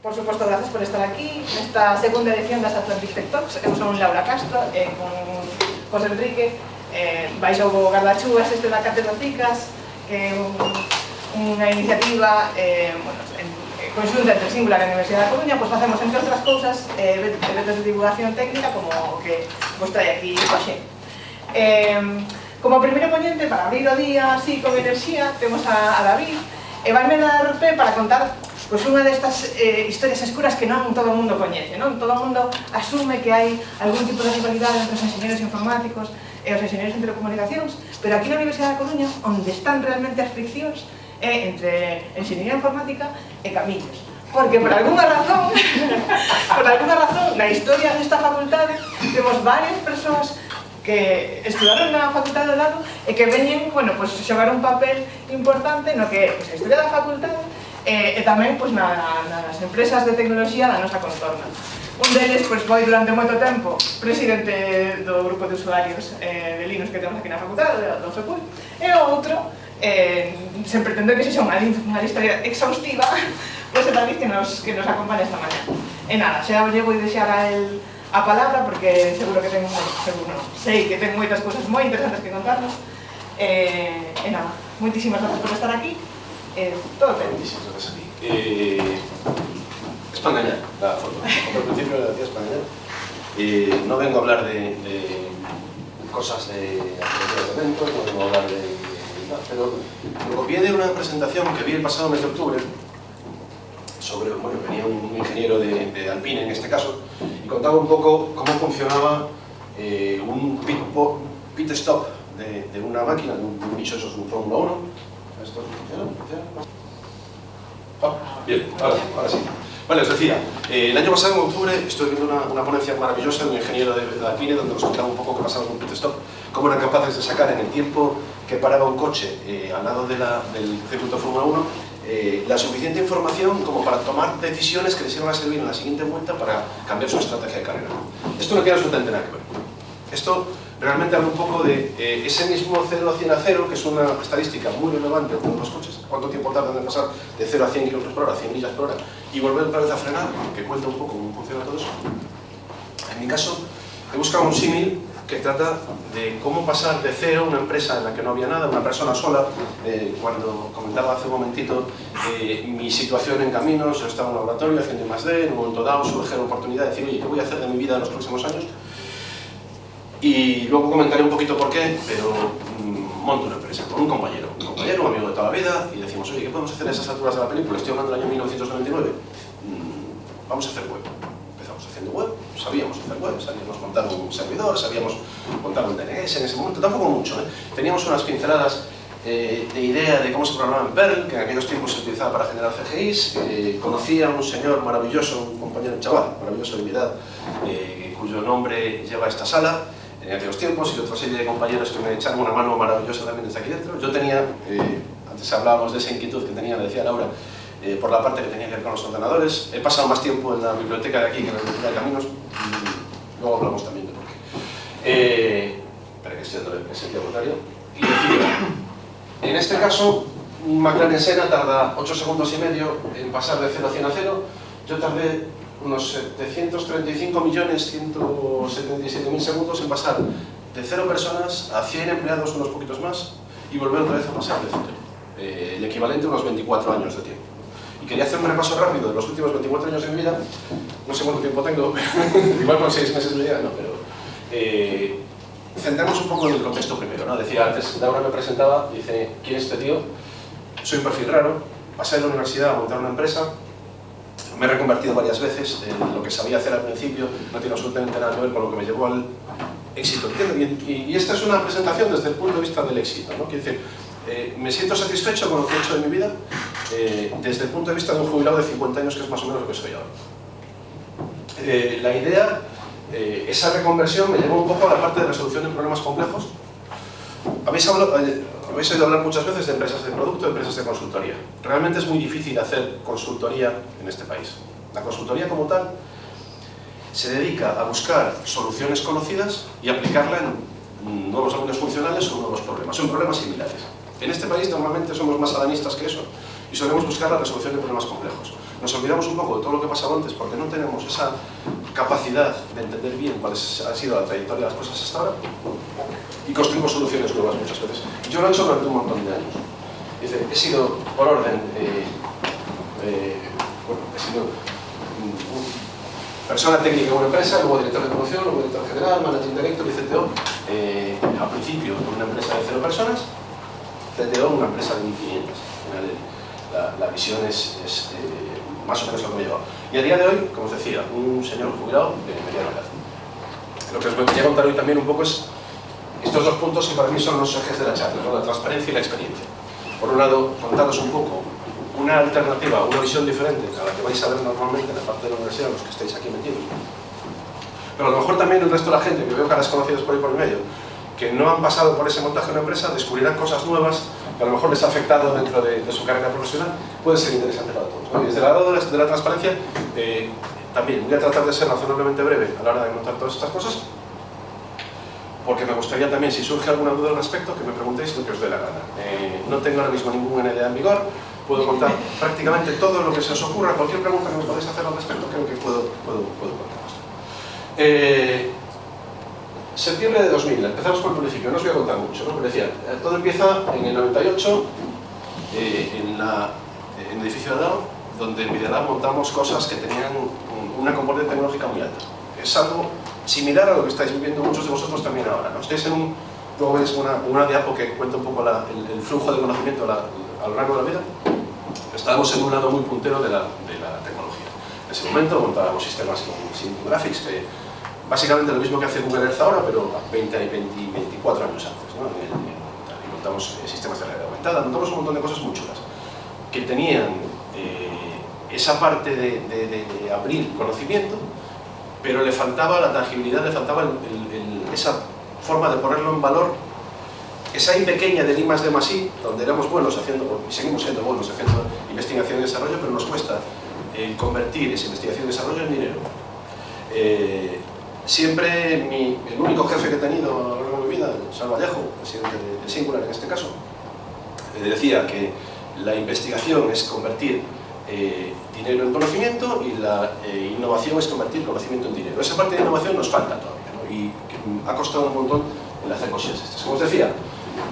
Por suposto, gracias por estar aquí nesta segunda edición das Atlantic Tech Talks. Eu son Laura Castro con José Enrique baixo o gardachúas da Cátedra CICAS, que é unha iniciativa conxunta entre Singular e a Universidade da Coruña. Pois facemos, entre outras cousas, eventos de divulgación técnica como o que vos trae aquí hoxe. Como primeiro ponente, para abrir o día así con enerxía, temos a David, e vaime dar pé para contar unha destas historias escuras que non todo o mundo coñece, non? Todo o mundo asume que hai algún tipo de rivalidade entre os enxeñeros informáticos e os enxeñeros en telecomunicacións, pero aquí na Universidade da Coruña, onde están realmente as friccións, é entre enxeñería informática e Camillos. Porque por alguna razón, na historia desta facultade, temos varias persoas que estudaron na facultade do lado e que veñen, xogar un papel importante no que a historia da facultade e tamén nas empresas de tecnoloxía da nosa contorna. Un deles foi durante moito tempo presidente do grupo de usuarios de Linux que temos aquí na facultade, do FEPUL, e o outro, sen pretender que sexa unha lista exhaustiva, pois é David que nos acompaña esta mañá. E nada, xa lle vou deixar a él a palabra porque seguro que sei que ten moitas cousas moi interesantes que contarnos. E nada, moitísimas gracias por estar aquí. Todo bien. Muchísimas gracias a ti. Es para engañar la forma. Como al principio le decía, es para engañar. No vengo a hablar de cosas de eventos, no vengo a hablar de nada, pero me copié de una presentación que vi el pasado mes de octubre sobre, venía un ingeniero de Alpine en este caso, y contaba un poco cómo funcionaba un pit stop de una máquina, de un bicho, eso es un Fórmula 1. ¿Esto funciona? Bien, ahora sí. Vale, os decía, el año pasado, en octubre, estuve viendo una ponencia maravillosa de un ingeniero de Alpine donde nos contaba un poco qué pasaba con un pit stop, cómo eran capaces de sacar en el tiempo que paraba un coche al lado del circuito Fórmula 1 la suficiente información como para tomar decisiones que les iban a servir en la siguiente vuelta para cambiar su estrategia de carrera. Esto no tiene absolutamente nada que ver. Esto realmente habla un poco de ese mismo 0 a 100 a 0, que es una estadística muy relevante de los coches. ¿Cuánto tiempo tardan en pasar de 0 a 100 km por hora, a 100 millas por hora, y volver otra vez a frenar? Que cuenta un poco cómo funciona todo eso. En mi caso, he buscado un símil que trata de cómo pasar de cero una empresa en la que no había nada, una persona sola. Cuando comentaba hace un momentito mi situación en Caminos, yo estaba en un laboratorio haciendo I+D, en un momento dado surge la oportunidad de decir, oye, ¿qué voy a hacer de mi vida en los próximos años? Y luego comentaré un poquito por qué, pero monto una empresa con un compañero, un amigo de toda la vida, y decimos, oye, ¿qué podemos hacer a esas alturas de la película? Estoy hablando del año 1999. Vamos a hacer web. Empezamos haciendo web, sabíamos hacer web, sabíamos montar un servidor, sabíamos montar un DNS en ese momento, tampoco mucho, Teníamos unas pinceladas de idea de cómo se programaba en Perl, que en aquellos tiempos se utilizaba para generar CGIs. Conocí a un señor maravilloso, un compañero, un chaval maravilloso de mi edad, cuyo nombre lleva esta sala, en aquellos tiempos, y otra serie de compañeros que me echaron una mano maravillosa también desde aquí dentro. Yo tenía, antes hablábamos de esa inquietud que tenía, le decía Laura, por la parte que tenía que ver con los ordenadores. He pasado más tiempo en la biblioteca de aquí que en la biblioteca de Caminos, luego hablamos también de por qué. Espera que estoy dando el sentido contrario. Y decía, en este caso, un McLaren Senna tarda 8 segundos y medio en pasar de 0 a 100 a 0. Yo tardé unos 735.177.000 segundos en pasar de 0 personas a 100 empleados, unos poquitos más, y volver otra vez a pasar de 0. El equivalente a unos 24 años de tiempo. Y quería hacer un repaso rápido de los últimos 24 años de mi vida. No sé cuánto tiempo tengo, igual con 6 meses de vida, no, pero centramos un poco en el contexto primero, ¿no? Decía antes, Laura me presentaba, dice, ¿quién es este tío? Soy un perfil raro, pasé de la universidad a montar una empresa, me he reconvertido varias veces, lo que sabía hacer al principio no tiene absolutamente nada que ver con lo que me llevó al éxito, ¿entiendes? Y esta es una presentación desde el punto de vista del éxito, ¿no? Quiero decir, me siento satisfecho con lo que he hecho de mi vida desde el punto de vista de un jubilado de 50 años, que es más o menos lo que soy ahora. La idea, esa reconversión me llevó un poco a la parte de resolución de problemas complejos. Habéis oído hablar muchas veces de empresas de producto, de empresas de consultoría. Realmente es muy difícil hacer consultoría en este país. La consultoría como tal se dedica a buscar soluciones conocidas y aplicarla en nuevos dominios funcionales o nuevos problemas. Son problemas similares. En este país normalmente somos más adanistas que eso y solemos buscar la resolución de problemas complejos. nos olvidamos un poco de todo lo que ha pasado antes porque no tenemos esa capacidad de entender bien cuál ha sido la trayectoria de las cosas hasta ahora y construimos soluciones nuevas muchas veces. Yo lo he hecho durante un montón de años. Dice, he sido, por orden, he sido persona técnica en una empresa, luego director de promoción, luego director general, managing director y CTO. Al principio en una empresa de 0 personas, CTO en una empresa de 1.500. Al final la visión es más o menos lo que me ha llevado. Y a día de hoy, como os decía, un señor jubilado de mediana edad. Lo que os voy a contar hoy también un poco es estos 2 puntos que para mí son los ejes de la charla, ¿no? La transparencia y la experiencia. Por un lado, contaros un poco una alternativa, una visión diferente a la que vais a ver normalmente en la parte de la universidad, los que estáis aquí metidos. Pero a lo mejor también el resto de la gente, que veo caras conocidas por ahí por el medio, que no han pasado por ese montaje de una empresa, descubrirán cosas nuevas que a lo mejor les ha afectado dentro de su carrera profesional. Puede ser interesante para todos, ¿no? Y desde el lado de la transparencia, también voy a tratar de ser razonablemente breve a la hora de contar todas estas cosas, porque me gustaría también, si surge alguna duda al respecto, que me preguntéis lo que os dé la gana. No tengo ahora mismo ninguna idea en vigor, puedo contar prácticamente todo lo que se os ocurra, cualquier pregunta que me podáis hacer al respecto, creo que puedo contaros. Septiembre de 2000, empezamos con el municipio, no os voy a contar mucho, ¿no? Pero decía, todo empieza en el 98, en el edificio de Adao, donde en Videolab montamos cosas que tenían una componente tecnológica muy alta. Es algo similar a lo que estáis viviendo muchos de vosotros también ahora, ¿no? Estáis luego veis una diapo que cuenta un poco el flujo de conocimiento a lo largo de la vida. Estábamos en un lado muy puntero de la tecnología. En ese momento montábamos sistemas con Simple Graphics, que básicamente lo mismo que hace Google Earth ahora, pero 24 años antes, ¿no? Y montamos sistemas de realidad aumentada, montamos un montón de cosas muy chulas, que tenían esa parte de abrir conocimiento, pero le faltaba la tangibilidad, le faltaba esa forma de ponerlo en valor, esa I pequeña del I+D+I, donde éramos buenos haciendo, y seguimos siendo buenos haciendo investigación y desarrollo, pero nos cuesta convertir esa investigación y desarrollo en dinero. Siempre el único jefe que he tenido a lo largo de mi vida, Salva Vallejo, presidente de Singular en este caso, decía que la investigación es convertir dinero en conocimiento y la innovación es convertir conocimiento en dinero. Esa parte de innovación nos falta todavía, ¿no? Y ha costado un montón el hacer cosas estas. Como os decía,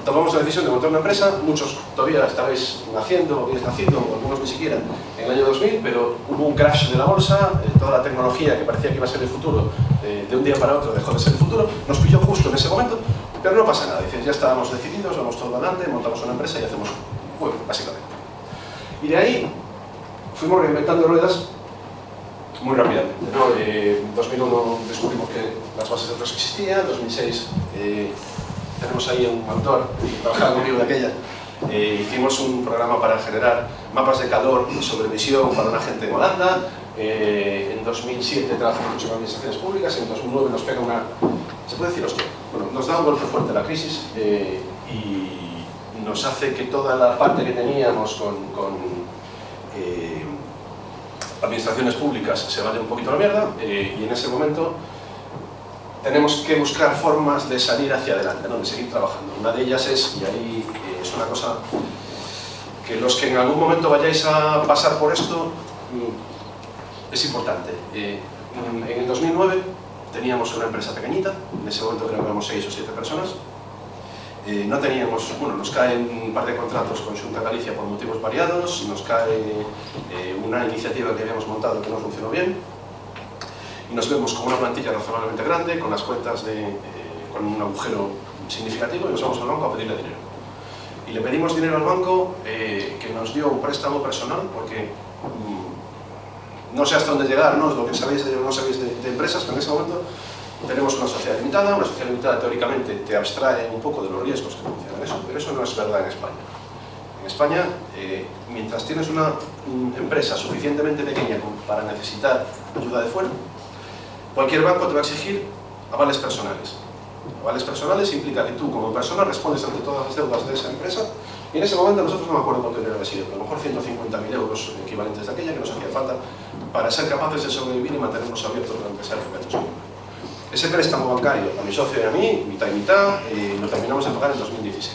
tomamos la decisión de montar una empresa, muchos todavía estabais naciendo, o habéis nacido, o algunos ni siquiera, en el año 2000, pero hubo un crash de la bolsa, toda la tecnología que parecía que iba a ser el futuro, de un día para otro dejó de ser el futuro, nos pilló justo en ese momento, pero no pasa nada, dices, ya estábamos decididos, vamos todo adelante, montamos una empresa y hacemos web, básicamente. Y de ahí fuimos reinventando ruedas muy rápidamente, ¿no? En 2001 descubrimos que las bases de datos existían, en 2006 tenemos ahí un autor que trabajaba conmigo de aquella. Hicimos un programa para generar mapas de calor sobre visión para una gente en Holanda. En 2007 trabajamos mucho con administraciones públicas. En 2009 nos pega una... ¿Se puede decir hostia? Bueno, nos da un golpe fuerte la crisis y nos hace que toda la parte que teníamos con administraciones públicas se vaya un poquito a la mierda y en ese momento tenemos que buscar formas de salir hacia adelante, ¿no? De seguir trabajando. Una de ellas es, y ahí es una cosa que los que en algún momento vayáis a pasar por esto, es importante. En el 2009 teníamos una empresa pequeñita, en ese momento creo que éramos 6 o 7 personas. No teníamos, bueno, nos caen un par de contratos con Xunta Galicia por motivos variados, nos cae una iniciativa que habíamos montado que no funcionó bien, y nos vemos con una plantilla razonablemente grande, con las cuentas con un agujero significativo, y nos vamos al banco a pedirle dinero. Y le pedimos dinero al banco que nos dio un préstamo personal, porque no sé hasta dónde llegar, ¿no? Es lo que sabéis o no sabéis de empresas, pero en ese momento tenemos una sociedad limitada teóricamente te abstrae un poco de los riesgos que funcionan eso, pero eso no es verdad en España. En España, mientras tienes una empresa suficientemente pequeña para necesitar ayuda de fuera, cualquier banco te va a exigir avales personales. Avales personales implica que tú como persona respondes ante todas las deudas de esa empresa, y en ese momento nosotros no me acuerdo cuánto dinero había sido, pero a lo mejor 150.000 euros equivalentes de aquella que nos hacía falta para ser capaces de sobrevivir y mantenernos abiertos durante ese año. Ese préstamo bancario a mi socio y a mí, mitad y mitad, lo terminamos de pagar en 2016.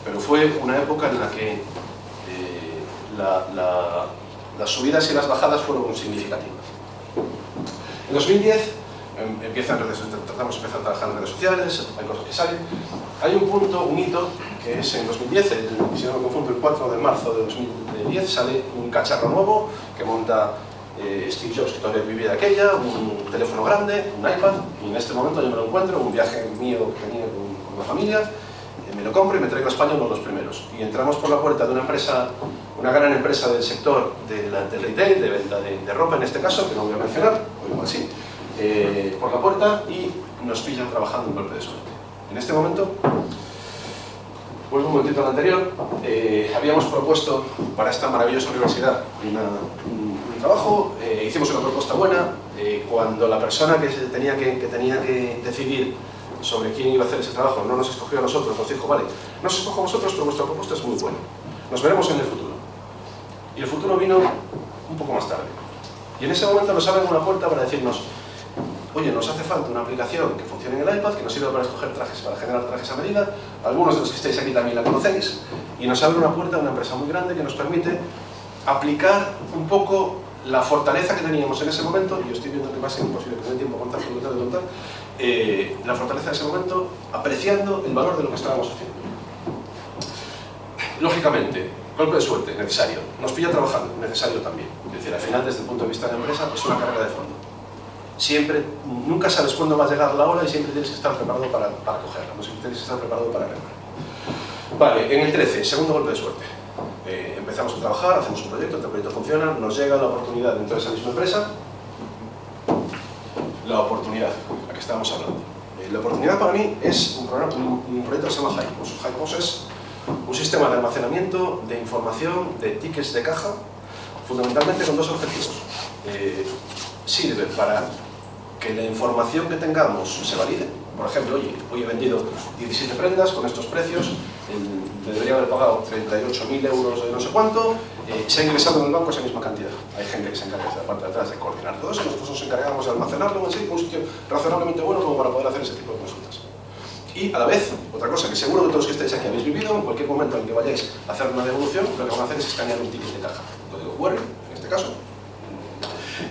Pero fue una época en la que las subidas y las bajadas fueron significativas. En 2010 tratamos de empezar a trabajar en redes sociales, hay cosas que salen. Hay un punto, un hito, que es en 2010, si no me confundo, el 4 de marzo de 2010, sale un cacharro nuevo que monta Steve Jobs, que todavía vivía de aquella, un teléfono grande, un iPad, y en este momento yo me lo encuentro, un viaje mío que tenía con la familia, me lo compro y me traigo a España uno de los primeros. Y entramos por la puerta de una empresa, una gran empresa del sector del retail, de venta de ropa en este caso, que no voy a mencionar, o igual sí, por la puerta, y nos pillan trabajando un golpe de suerte. En este momento, vuelvo un momentito al anterior, habíamos propuesto para esta maravillosa universidad un trabajo, hicimos una propuesta buena, cuando la persona que tenía que decidir sobre quién iba a hacer ese trabajo no nos escogió a nosotros, nos dijo, vale, no os escojo a vosotros, pero vuestra propuesta es muy buena, nos veremos en el futuro. Y el futuro vino un poco más tarde. Y en ese momento nos abren una puerta para decirnos, oye, nos hace falta una aplicación que funcione en el iPad, que nos sirva para escoger trajes, para generar trajes a medida. Algunos de los que estáis aquí también la conocéis. Y nos abre una puerta a una empresa muy grande que nos permite aplicar un poco la fortaleza que teníamos en ese momento, y yo estoy viendo que va a ser imposible que me dé tiempo a contar lo que tengo que contar, la fortaleza de ese momento, apreciando el valor de lo que estábamos haciendo. Lógicamente, golpe de suerte, necesario. Nos pilla trabajando, necesario también. Es decir, al final, desde el punto de vista de la empresa, es una carrera de fondo. Siempre, nunca sabes cuándo va a llegar la hora y siempre tienes que estar preparado para cogerla, no siempre tienes que estar preparado para remar. Vale, en el 13, segundo golpe de suerte. Empezamos a trabajar, hacemos un proyecto, el proyecto funciona, nos llega la oportunidad dentro de esa misma empresa, la oportunidad, la que estábamos hablando. La oportunidad para mí es un proyecto que se llama Hypos. Hypos es un sistema de almacenamiento de información de tickets de caja, fundamentalmente con dos objetivos. Sirve para que la información que tengamos se valide. Por ejemplo, oye, hoy he vendido 17 prendas con estos precios, me debería haber pagado 38.000 euros de no sé cuánto, se ha ingresado en el banco esa misma cantidad. Hay gente que se encarga de la parte de atrás de coordinar todo eso, nosotros nos encargamos de almacenarlo en un sitio razonablemente bueno como para poder hacer ese tipo de consultas. Y a la vez, otra cosa que seguro que todos los que estáis aquí habéis vivido, en cualquier momento en que vayáis a hacer una devolución, lo que van a hacer es escanear un ticket de caja, un código QR, en este caso.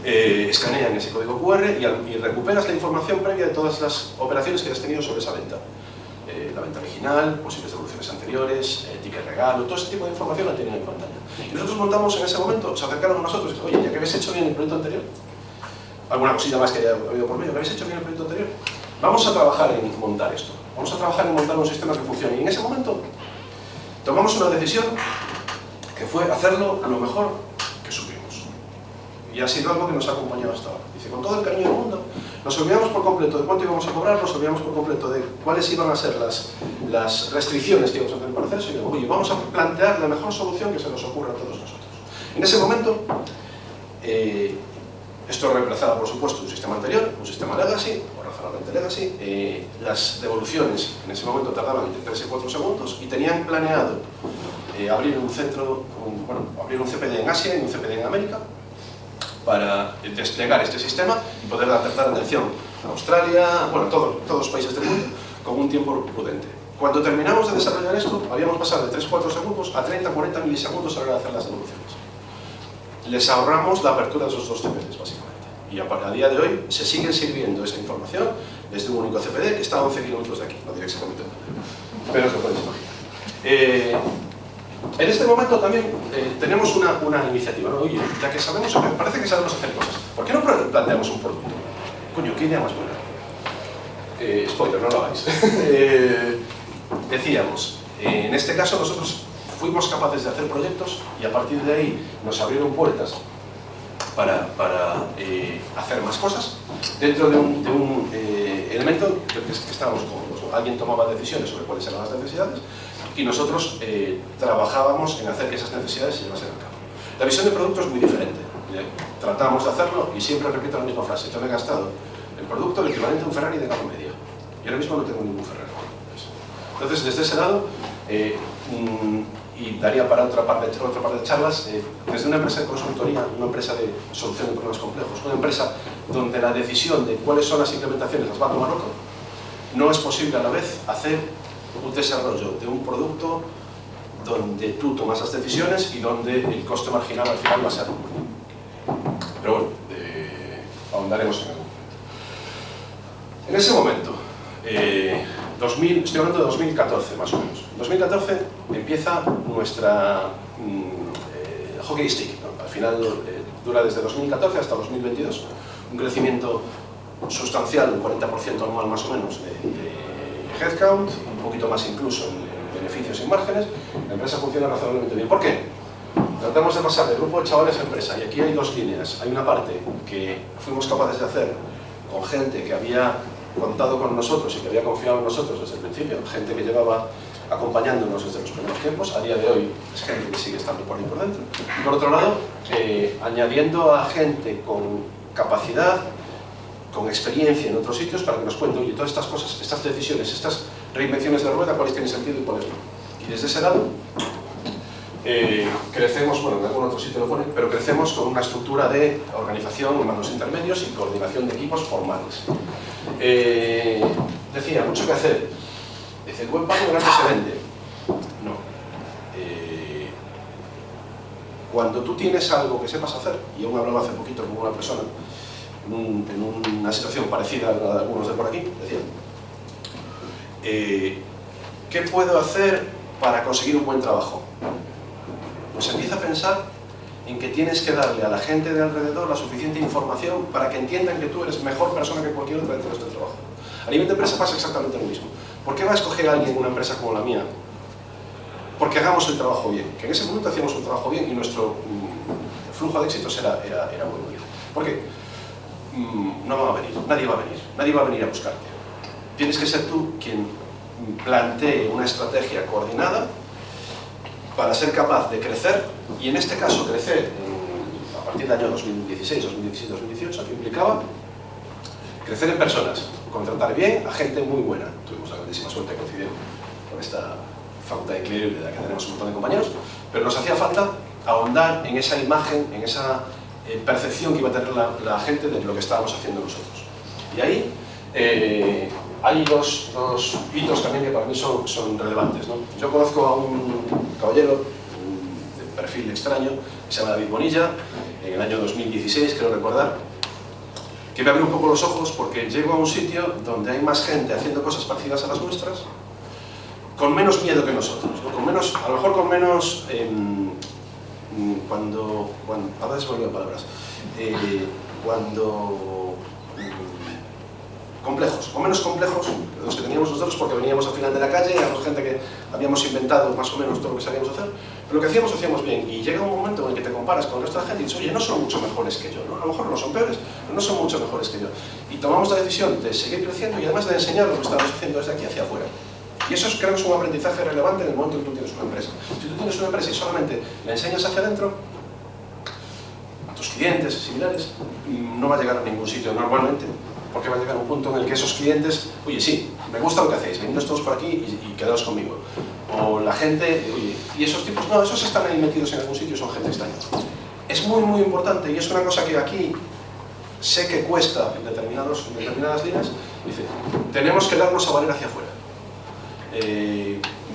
Escanean ese código QR y recuperas la información previa de todas las operaciones que has tenido sobre esa venta. La venta original, posibles devoluciones anteriores, ticket regalo, todo ese tipo de información la tienen en pantalla. Y nosotros montamos en ese momento, se acercaron a nosotros y dijeron, oye, ya que habéis hecho bien el proyecto anterior, alguna cosilla más que haya habido por medio, que habéis hecho bien el proyecto anterior, vamos a trabajar en montar esto, vamos a trabajar en montar un sistema que funcione. Y en ese momento tomamos una decisión que fue hacerlo a lo mejor que supimos. Y ha sido algo que nos ha acompañado hasta ahora. Dice, con todo el cariño del mundo, nos olvidamos por completo de cuánto íbamos a cobrar, nos olvidamos por completo de cuáles iban a ser las restricciones que íbamos a tener para hacer eso, y digo, oye, vamos a plantear la mejor solución que se nos ocurra a todos nosotros. En ese momento, esto reemplazaba, por supuesto, un sistema anterior, un sistema legacy, o razonablemente legacy. Las devoluciones en ese momento tardaban entre 3 y 4 segundos y tenían planeado abrir un centro, abrir un CPD en Asia y un CPD en América, para desplegar este sistema y poder dar atención a Australia, bueno, todos los países del mundo, con un tiempo prudente. Cuando terminamos de desarrollar esto, habíamos pasado de 3-4 segundos a 30-40 milisegundos a la hora de hacer las devoluciones. Les ahorramos la apertura de esos dos CPDs, básicamente. Y a día de hoy se sigue sirviendo esa información desde un único CPD que está a 11 kilómetros de aquí, no diré exactamente dónde, pero se puede imaginar. En este momento también tenemos una iniciativa, ¿no? Oye, ya que sabemos, parece que sabemos hacer cosas, ¿por qué no planteamos un producto? Coño, ¿qué idea más buena? Spoiler, no lo hagáis. Decíamos, en este caso nosotros fuimos capaces de hacer proyectos y a partir de ahí nos abrieron puertas para hacer más cosas dentro de un elemento que estábamos cómodos. Alguien tomaba decisiones sobre cuáles eran las necesidades y nosotros trabajábamos en hacer que esas necesidades se llevasen a cabo. La visión de producto es muy diferente. Tratamos de hacerlo y siempre repito la misma frase. Yo me he gastado el producto el equivalente a un Ferrari de gama media. Y ahora mismo no tengo ningún Ferrari. Entonces, desde ese lado, y daría para otra parte de charlas, desde una empresa de consultoría, una empresa de solución de problemas complejos, una empresa donde la decisión de cuáles son las implementaciones las va a tomar otro, no es posible a la vez hacer un desarrollo de un producto donde tú tomas las decisiones y donde el coste marginal al final va a ser. Pero bueno, ahondaremos en algo. En ese momento, estoy hablando de 2014 más o menos. En 2014 empieza nuestra hockey stick, ¿no? Al final dura desde 2014 hasta 2022, un crecimiento sustancial, un 40% anual más o menos de headcount, un poquito más incluso en beneficios y márgenes. La empresa funciona razonablemente bien. ¿Por qué? Tratamos de pasar de grupo de chavales a empresa, y aquí hay dos líneas. Hay una parte que fuimos capaces de hacer con gente que había contado con nosotros y que había confiado en nosotros desde el principio, gente que llevaba acompañándonos desde los primeros tiempos. A día de hoy es gente que sigue estando por ahí por dentro. Y por otro lado, añadiendo a gente con capacidad, con experiencia en otros sitios para que nos cuenten, oye, todas estas cosas, estas decisiones, estas reinvenciones de rueda, cuáles tienen sentido y cuáles no. Y desde ese lado crecemos, bueno, en algún otro sitio lo pone, pero crecemos con una estructura de organización, mandos intermedios y coordinación de equipos formales. Decía, mucho que hacer. Dice, el buen pan grande se vende. No. Cuando tú tienes algo que sepas hacer, y aún hablaba hace poquito con una persona en una situación parecida a la de algunos de por aquí, decía, ¿qué puedo hacer para conseguir un buen trabajo? Pues empieza a pensar en que tienes que darle a la gente de alrededor la suficiente información para que entiendan que tú eres mejor persona que cualquier otra dentro de este trabajo. A nivel de empresa pasa exactamente lo mismo. ¿Por qué va a escoger a alguien una empresa como la mía? Porque hagamos el trabajo bien. Que en ese momento hacíamos un trabajo bien y nuestro flujo de éxitos era muy bien. ¿Por qué? No va a venir, nadie va a venir a buscarte. Tienes que ser tú quien plantee una estrategia coordinada para ser capaz de crecer, y en este caso crecer a partir del año 2016, 2017, 2018, que implicaba crecer en personas, contratar bien a gente muy buena. Tuvimos la grandísima suerte de coincidir con esta facultad increíble de la que tenemos un montón de compañeros, pero nos hacía falta ahondar en esa imagen, en esa percepción que iba a tener la gente de lo que estábamos haciendo nosotros. Y ahí hay dos hitos también que para mí son relevantes, ¿no? Yo conozco a un caballero de perfil extraño que se llama David Bonilla, en el año 2016, creo recordar, que me abrió un poco los ojos porque llego a un sitio donde hay más gente haciendo cosas parecidas a las nuestras, con menos miedo que nosotros, ¿no? Con menos, a lo mejor con menos, a veces me olvido palabras, complejos, o menos complejos de los que teníamos nosotros, porque veníamos al final de la calle, éramos gente que habíamos inventado más o menos todo lo que sabíamos hacer, pero lo que hacíamos bien, y llega un momento en el que te comparas con el resto de la gente y dices, oye, no son mucho mejores que yo, ¿no? A lo mejor no son peores, pero no son mucho mejores que yo. Y tomamos la decisión de seguir creciendo y además de enseñar lo que estamos haciendo desde aquí hacia afuera. Y eso creo que es un aprendizaje relevante en el momento en que tú tienes una empresa. Si tú tienes una empresa y solamente la enseñas hacia adentro, a tus clientes similares, no va a llegar a ningún sitio normalmente, porque va a llegar un punto en el que esos clientes, oye, sí, me gusta lo que hacéis, venidos todos por aquí y quedaos conmigo. O la gente, oye, y esos tipos, no, esos están ahí metidos en algún sitio y son gente extraña. Es muy, muy importante, y es una cosa que aquí sé que cuesta en determinadas líneas, dice, tenemos que darnos a valer hacia afuera.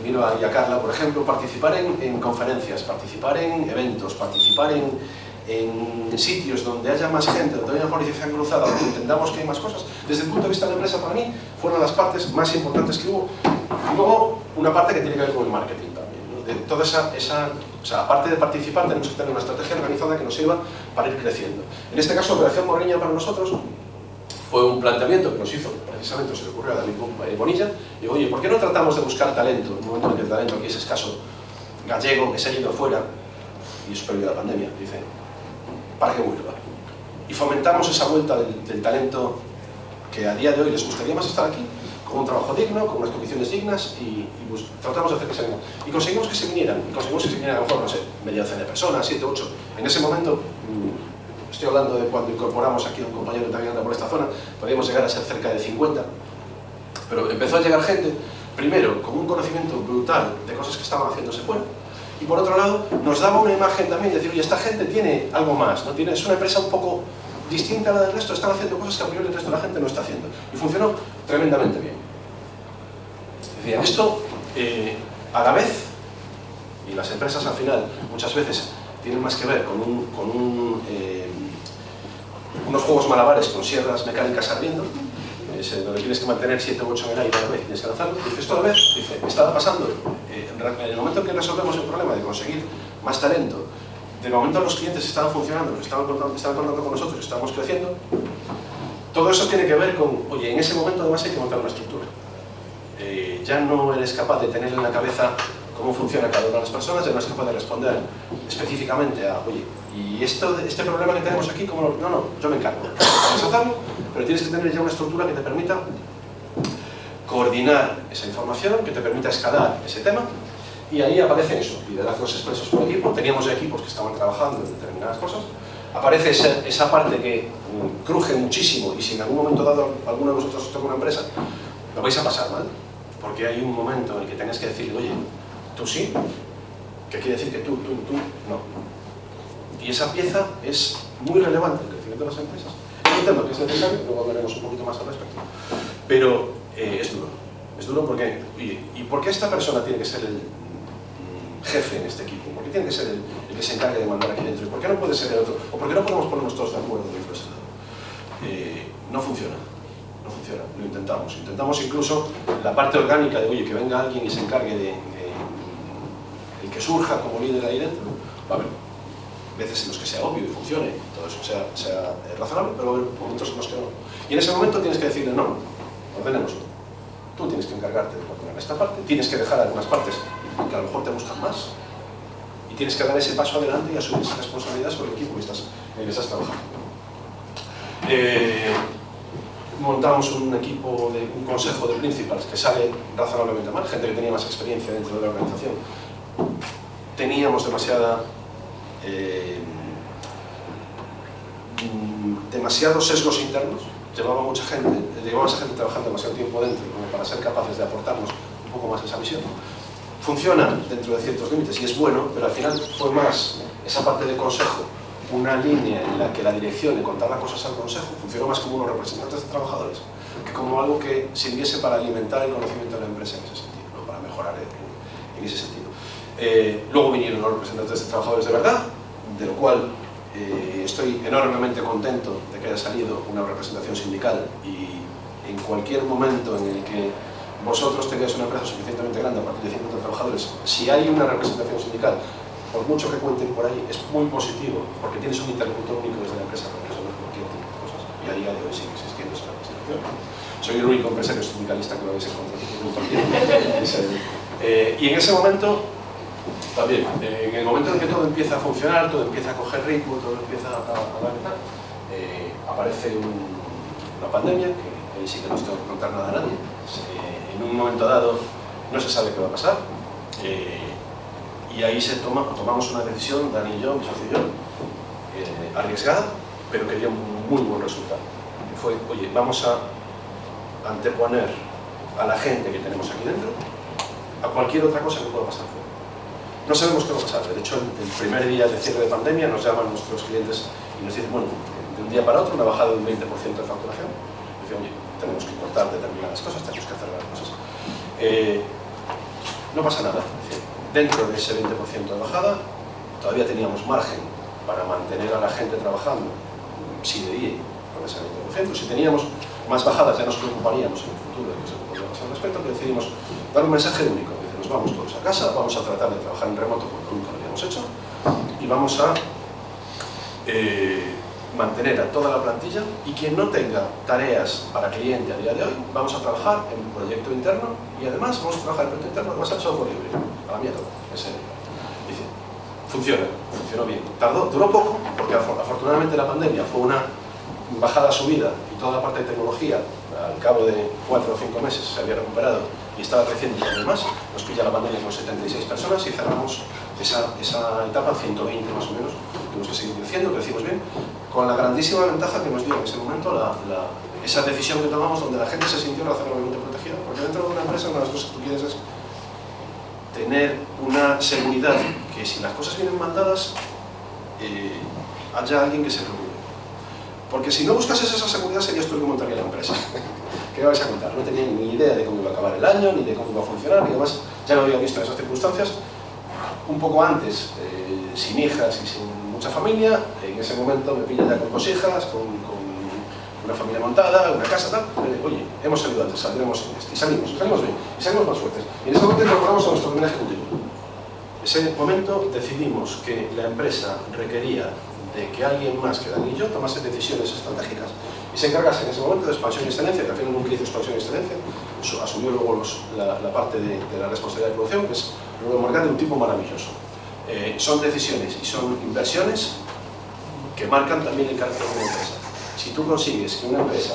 Miro a Carla, por ejemplo, participar en conferencias, participar en eventos, participar en sitios donde haya más gente, donde haya organización cruzada, donde entendamos que hay más cosas. Desde el punto de vista de la empresa, para mí, fueron las partes más importantes que hubo. Y luego, una parte que tiene que ver con el marketing también, ¿no? De toda o sea, aparte de participar, tenemos que tener una estrategia organizada que nos sirva para ir creciendo. En este caso, Operación Morriña para nosotros fue un planteamiento que nos hizo, precisamente se le ocurrió a David Bonilla, y digo, oye, ¿por qué no tratamos de buscar talento, en un momento en el que el talento aquí es escaso, gallego, que se ha ido fuera, y es previo a la pandemia, dice, para que vuelva? Y fomentamos esa vuelta del talento que a día de hoy les gustaría más estar aquí, con un trabajo digno, con unas condiciones dignas, y tratamos de hacer que se vengan. Y conseguimos que se vinieran, a lo mejor, no sé, media docena de personas, 7, 8. En ese momento, estoy hablando de cuando incorporamos aquí a un compañero que también anda por esta zona, podíamos llegar a ser cerca de 50, pero empezó a llegar gente, primero, con un conocimiento brutal de cosas que estaban haciéndose fuera, y por otro lado, nos daba una imagen también de decir, oye, esta gente tiene algo más, ¿no? Es una empresa un poco distinta a la del resto, están haciendo cosas que a priori el resto de la gente no está haciendo, y funcionó tremendamente bien. Decía, esto, a la vez, Y las empresas al final muchas veces tienen más que ver con unos juegos malabares con sierras mecánicas ardiendo, donde tienes que mantener 7 u 8 en el aire a la vez y tienes que lanzarlo. Dices, esto a la vez, dice, me estaba pasando. En el momento en que resolvemos el problema de conseguir más talento, de momento los clientes estaban funcionando, estaban contando con nosotros, estábamos creciendo, todo eso tiene que ver con, oye, en ese momento además hay que montar una estructura. Ya no eres capaz de tener en la cabeza cómo funciona cada una de las personas, ya no eres capaz de responder específicamente a, oye, y este problema que tenemos aquí, ¿cómo lo...? No, yo me encargo. Vamos a hacerlo, pero tienes que tener ya una estructura que te permita coordinar esa información, que te permita escalar ese tema, y ahí aparecen eso, liderazgos expresos por equipo. Teníamos ya equipos que estaban trabajando en determinadas cosas. Aparece esa parte que cruje muchísimo, y si en algún momento dado alguno de vosotros os toca una empresa, lo vais a pasar mal, porque hay un momento en el que tenéis que decir, oye, tú sí, que quiere decir que tú no. Y esa pieza es muy relevante en el crecimiento de las empresas. Es un tema que es necesario, luego hablaremos un poquito más al respecto, pero es duro porque, ¿y por qué esta persona tiene que ser el jefe en este equipo? ¿Por qué tiene que ser el que se encargue de mandar aquí dentro? ¿Y por qué no puede ser el otro? ¿O por qué no podemos ponernos todos de acuerdo dentro de ese lado? No funciona. No funciona, lo intentamos incluso la parte orgánica de, oye, que venga alguien y se encargue de el que surja como líder ahí dentro. Va a haber veces en los que sea obvio y funcione, todo eso sea razonable, pero va a haber momentos en los que no. Y en ese momento tienes que decirle, no, ordenémoslo. Tú tienes que encargarte de coordinar esta parte, tienes que dejar algunas partes que a lo mejor te gustan más, y tienes que dar ese paso adelante y asumir esa responsabilidad sobre el equipo en el que estás trabajando. Montamos un equipo, un consejo de principals que sale razonablemente mal, gente que tenía más experiencia dentro de la organización. Teníamos demasiados sesgos internos, llevábamos a esa gente trabajando demasiado tiempo dentro como para ser capaces de aportarnos un poco más esa visión. Funciona dentro de ciertos límites y es bueno, pero al final fue más esa parte de consejo, una línea en la que la dirección le contaba cosas al consejo, funcionó más como unos representantes de trabajadores que como algo que sirviese para alimentar el conocimiento de la empresa en ese sentido, ¿no? Para mejorar en ese sentido. Luego vinieron los representantes de trabajadores de verdad, de lo cual estoy enormemente contento de que haya salido una representación sindical, y en cualquier momento en el que vosotros tengáis una empresa suficientemente grande a partir de 50 trabajadores, si hay una representación sindical, por mucho que cuenten por ahí, es muy positivo, porque tienes un interlocutor único desde la empresa para resolver cualquier tipo de cosas, y a día de hoy sigue existiendo esa representación. Soy el único empresario sindicalista que lo habéis encontrado en un partido. Y en ese momento, también, en el momento en que todo empieza a funcionar, todo empieza a coger ritmo, todo empieza a dar y tal, aparece una pandemia, que ahí sí que no os tengo que contar nada a nadie. En un momento dado no se sabe qué va a pasar. Y ahí tomamos una decisión, Dani y yo, mi socio y yo, arriesgada, pero que dio un muy buen resultado. Que fue, oye, vamos a anteponer a la gente que tenemos aquí dentro a cualquier otra cosa que pueda pasar fuera. No sabemos qué va a pasar. De hecho, el primer día de cierre de pandemia nos llaman nuestros clientes y nos dicen, bueno, de un día para otro una bajada de un 20% de facturación. Dicen, oye, tenemos que cortar determinadas cosas, tenemos que hacer las cosas. No pasa nada. Dentro de ese 20% de bajada, todavía teníamos margen para mantener a la gente trabajando, si de día, con ese 20%. Si teníamos más bajadas, ya nos preocuparíamos en el futuro de qué se podría pasar al respecto, pero decidimos dar un mensaje único. Nos vamos todos a casa, vamos a tratar de trabajar en remoto porque nunca lo habíamos hecho, y vamos a mantener a toda la plantilla, y quien no tenga tareas para cliente a día de hoy, vamos a trabajar en un proyecto interno, y además vamos a trabajar en proyecto interno además en software libre, a la mierda, ese. Dice, funcionó bien. Duró poco, porque afortunadamente la pandemia fue una bajada, subida, y toda la parte de tecnología, al cabo de 4 o 5 meses se había recuperado y estaba creciendo y además nos pilla la pandemia con 76 personas y cerramos esa etapa, 120 más o menos. Tuvimos que seguir creciendo, crecimos bien, con la grandísima ventaja que nos dio en ese momento esa decisión que tomamos, donde la gente se sintió razonablemente protegida, porque dentro de una empresa una de las cosas que tú quieres es tener una seguridad que si las cosas vienen mandadas haya alguien que se preocupe. Porque si no buscases esa seguridad serías tú el que montaría la empresa. ¿Qué me vais a contar? No tenía ni idea de cómo iba a acabar el año, ni de cómo iba a funcionar, y además ya lo había visto en esas circunstancias. un poco antes, sin hijas y sin mucha familia. En ese momento me pilla ya con 2 hijas, con una familia montada, una casa, tal. Oye, hemos salido antes, saldremos en este. Y salimos bien, y salimos más fuertes. Y en ese momento incorporamos a nuestro primer ejecutivo. En ese momento decidimos que la empresa requería de que alguien más que Dani y yo tomase decisiones estratégicas y se encargase en ese momento de expansión y excelencia, que al final nunca hizo expansión y excelencia, asumió luego la parte de la responsabilidad de producción, que es Rubén Morgan, de un tipo maravilloso. Son decisiones y son inversiones que marcan también el carácter de una empresa. Si tú consigues que una empresa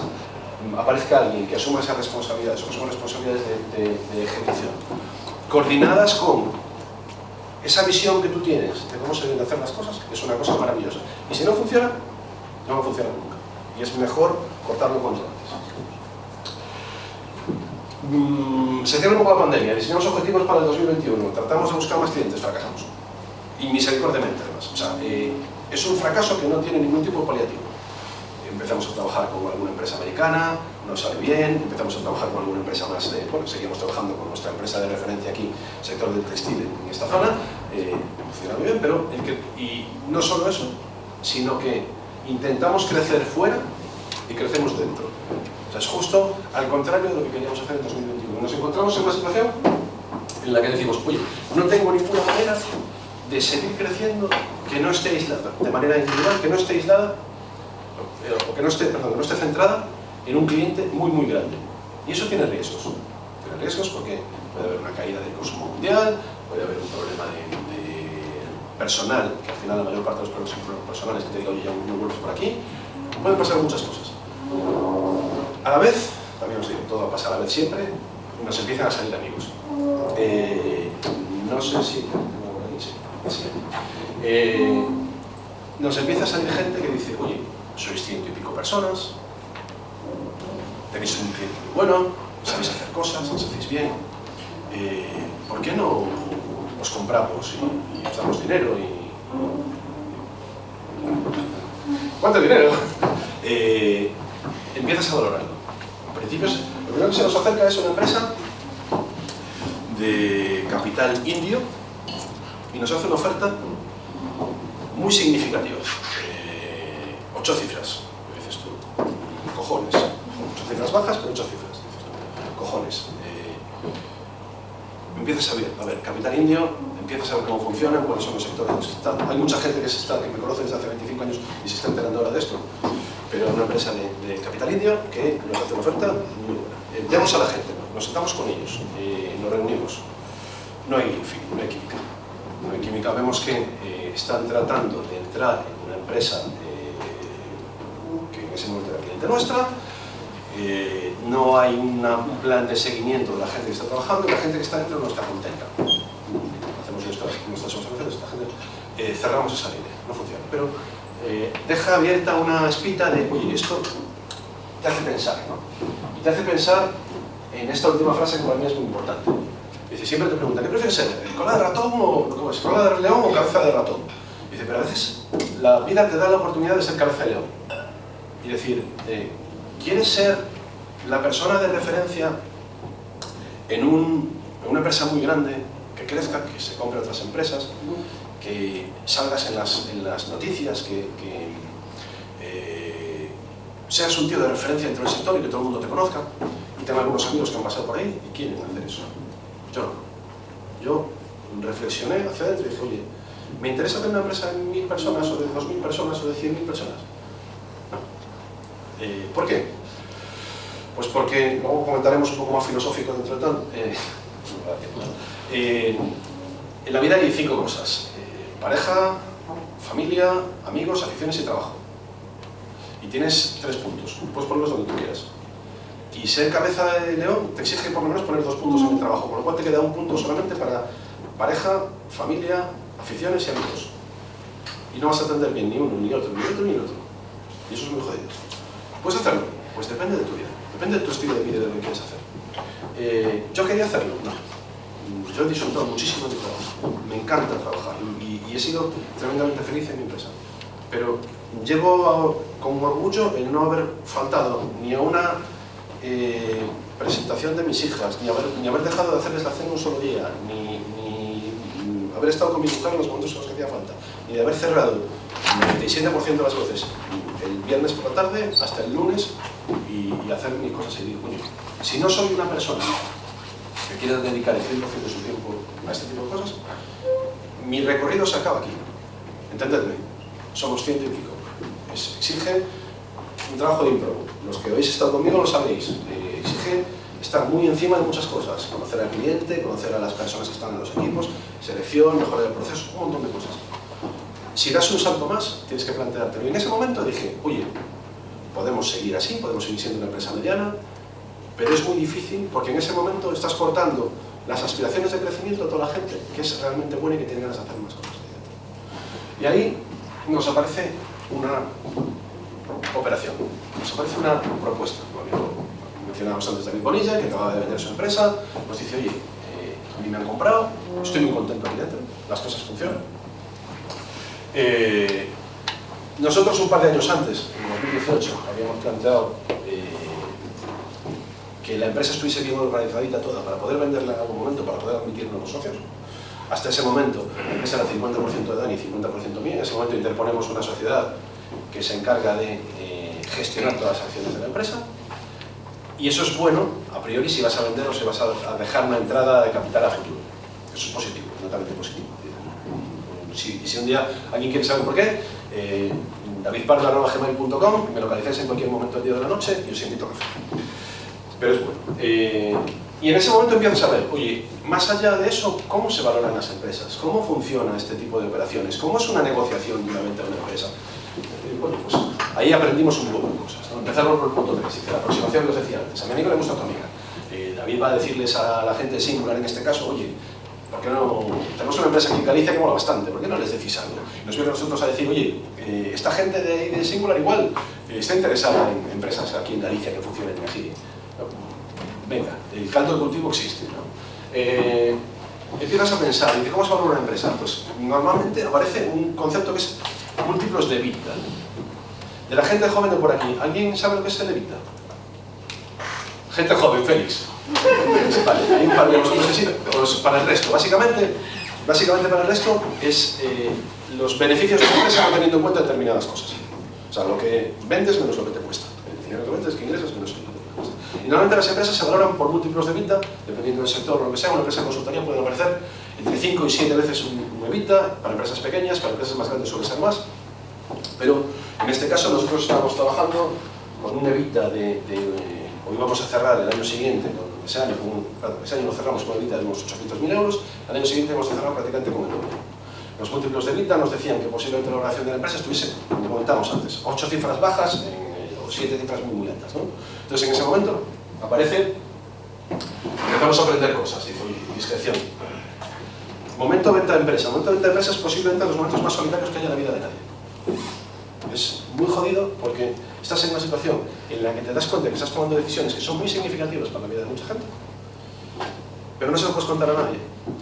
aparezca alguien que asuma esas responsabilidades, o que asuma responsabilidades de ejecución, coordinadas con esa visión que tú tienes de cómo se deben hacer las cosas, es una cosa maravillosa. Y si no funciona, no va a funcionar nunca. Y es mejor cortarlo cuanto antes. Se cierra un poco la pandemia, diseñamos objetivos para el 2021, tratamos de buscar más clientes, fracasamos. Y misericordiamente, además. O sea, es un fracaso que no tiene ningún tipo de paliativo. Empezamos a trabajar con alguna empresa americana, no sale bien, empezamos a trabajar con alguna empresa más de... Bueno, seguimos trabajando con nuestra empresa de referencia aquí, sector del textil en esta zona, funciona muy bien, pero y no solo eso, sino que intentamos crecer fuera y crecemos dentro. O sea, es justo al contrario de lo que queríamos hacer en 2021. Nos encontramos en una situación en la que decimos, oye, no tengo ninguna manera de seguir creciendo que no esté aislada, de manera individual, que no esté aislada, o que no esté centrada en un cliente muy grande. Y eso tiene riesgos. Tiene riesgos porque puede haber una caída del consumo mundial, puede haber un problema de personal, que al final la mayor parte de los problemas son personales, que te diga, oye, ya no vuelves por aquí. Pueden pasar muchas cosas. A la vez, también os digo, todo pasa a la vez siempre, nos empiezan a salir amigos. No sé si... nos empieza a salir gente que dice, oye, sois 100 y pico personas, tenéis un cliente muy bueno, sabéis hacer cosas, os hacéis bien, ¿por qué no os compramos y os damos dinero? ¿Cuánto dinero? Empiezas a valorarlo. En principio, lo primero que se nos acerca es una empresa de capital indio y nos hace una oferta muy significativa. 8 cifras, dices tú, cojones. 8 cifras bajas, pero 8 cifras, dices tú, cojones. Empiezas a ver capital indio, empiezas a ver cómo funcionan, cuáles son los sectores en los que están. Hay mucha gente que me conoce desde hace 25 años y se está enterando ahora de esto, pero es una empresa de capital indio que nos hace una oferta muy buena. Vemos a la gente, nos sentamos con ellos, nos reunimos. No hay química. No hay química. Vemos que están tratando de entrar en una empresa que en ese momento era cliente nuestra. No hay un plan de seguimiento de la gente que está trabajando y la gente que está dentro no está contenta. Hacemos nuestras observaciones, la gente, cerramos esa línea, no funciona. Pero deja abierta una espita de, oye, esto te hace pensar, ¿no? Y te hace pensar en esta última frase que para mí es muy importante. Dice, siempre te preguntan, ¿qué prefieres ser? ¿Cola de ratón o cola de león o cabeza de ratón? Dice, pero a veces la vida te da la oportunidad de ser cabeza de león. Y decir, ¿quieres ser la persona de referencia en una empresa muy grande, que crezca, que se compre otras empresas, que salgas en las noticias, que seas un tío de referencia dentro del sector y que todo el mundo te conozca? Y tengo algunos amigos que han pasado por ahí y quieren hacer eso. Yo no. Yo reflexioné hacia adentro y dije, oye, ¿me interesa tener una empresa de 1000 personas o de 2000 personas o de 100.000 personas? No. ¿Por qué? Pues porque, luego comentaremos un poco más filosófico dentro de tanto. En la vida hay 5 cosas. Pareja, familia, amigos, aficiones y trabajo. Y tienes 3 puntos. Puedes ponerlos donde tú quieras. Y ser cabeza de león te exige por lo menos poner 2 puntos en el trabajo, con lo cual te queda 1 punto solamente para pareja, familia, aficiones y amigos. Y no vas a atender bien ni uno, ni otro, ni otro, ni otro. Y eso es muy jodido. ¿Puedes hacerlo? Pues depende de tu vida, depende de tu estilo de vida y de lo que quieres hacer. ¿Yo quería hacerlo? No. Yo he disfrutado muchísimo de mi trabajo. Me encanta trabajar y he sido tremendamente feliz en mi empresa. Pero llevo con orgullo el no haber faltado ni a una presentación de mis hijas, ni haber dejado de hacerles la cena un solo día, ni haber estado con mi mujer en los momentos en los que hacía falta y de haber cerrado el 97% de las veces el viernes por la tarde hasta el lunes y hacer mis cosas y digo, coño, si no soy una persona que quiera dedicar el 100% de su tiempo a este tipo de cosas, mi recorrido se acaba aquí. Entendedme, somos 100 y pico. Exige un trabajo de improvo. Los que habéis estado conmigo lo sabéis. Exige estar muy encima de muchas cosas. Conocer al cliente, conocer a las personas que están en los equipos, selección, mejorar el proceso, un montón de cosas. Si das un salto más, tienes que planteártelo. Y en ese momento dije, oye, podemos seguir así, podemos seguir siendo una empresa mediana, pero es muy difícil porque en ese momento estás cortando las aspiraciones de crecimiento de toda la gente que es realmente buena y que tiene ganas de hacer más cosas. Y ahí nos aparece una operación, nos aparece una propuesta. Mencionábamos antes a David Bonilla, que acaba de vender su empresa, nos dice, oye, a mí me han comprado, estoy muy contento aquí dentro, las cosas funcionan. Nosotros un par de años antes, en 2018, habíamos planteado que la empresa estuviese bien organizadita toda para poder venderla en algún momento, para poder admitir nuevos socios. Hasta ese momento, la empresa era 50% de Dani y 50% mía. En ese momento interponemos una sociedad que se encarga de gestionar todas las acciones de la empresa. Y eso es bueno, a priori, si vas a vender o si vas a dejar una entrada de capital a futuro. Eso es positivo, totalmente positivo. Si un día alguien quiere saber por qué, davidpardo@gmail.com, me localizáis en cualquier momento del día o de la noche y os invito a café. Pero es bueno. Y en ese momento empiezas a ver, oye, más allá de eso, ¿cómo se valoran las empresas? ¿Cómo funciona este tipo de operaciones? ¿Cómo es una negociación de una venta de una empresa? Bueno, pues ahí aprendimos un poco de cosas, ¿no? Empezamos por el punto 3, dice, la aproximación que os decía antes. A mi amigo le gusta a tu amiga. David va a decirles a la gente de Singular en este caso, oye, ¿por qué no? Tenemos una empresa aquí en Galicia que mola bastante, ¿por qué no les decís algo? Y nos viene a nosotros a decir, oye, esta gente de Singular igual está interesada en empresas aquí en Galicia que funcionen así. Venga, el caldo de cultivo existe, ¿no? Empiezas a pensar, ¿y cómo se valora una empresa? Pues normalmente aparece un concepto que es múltiplos de EBITDA. De la gente joven de por aquí, ¿alguien sabe lo que es el EBITDA? Gente joven, Félix. Vale, hay un par de vosotros que sí, pues para el resto. Básicamente para el resto es los beneficios de la empresa teniendo en cuenta determinadas cosas. O sea, lo que vendes menos lo que te cuesta. El dinero que vendes, que ingresas, menos lo que te cuesta. Y normalmente las empresas se valoran por múltiplos de EBITDA, dependiendo del sector o lo que sea. Una empresa de consultoría puede ofrecer entre 5 y 7 veces un EBITDA, para empresas pequeñas, para empresas más grandes suele ser más. Pero en este caso nosotros estamos trabajando con un EBITDA hoy vamos a cerrar el año siguiente, ese año lo cerramos con un EBITDA de unos 800.000 euros, el año siguiente hemos cerrado prácticamente con el doble. Los múltiplos de EBITDA nos decían que posiblemente la valoración de la empresa estuviese, como comentábamos antes, 8 cifras bajas o 7 cifras muy altas, ¿no? Entonces en ese momento aparece, empezamos a aprender cosas, discreción. Momento de venta de empresa. El momento de venta de empresa es posiblemente los momentos más solitarios que haya en la vida de nadie. Es muy jodido porque estás en una situación en la que te das cuenta que estás tomando decisiones que son muy significativas para la vida de mucha gente, pero no se lo puedes contar a nadie.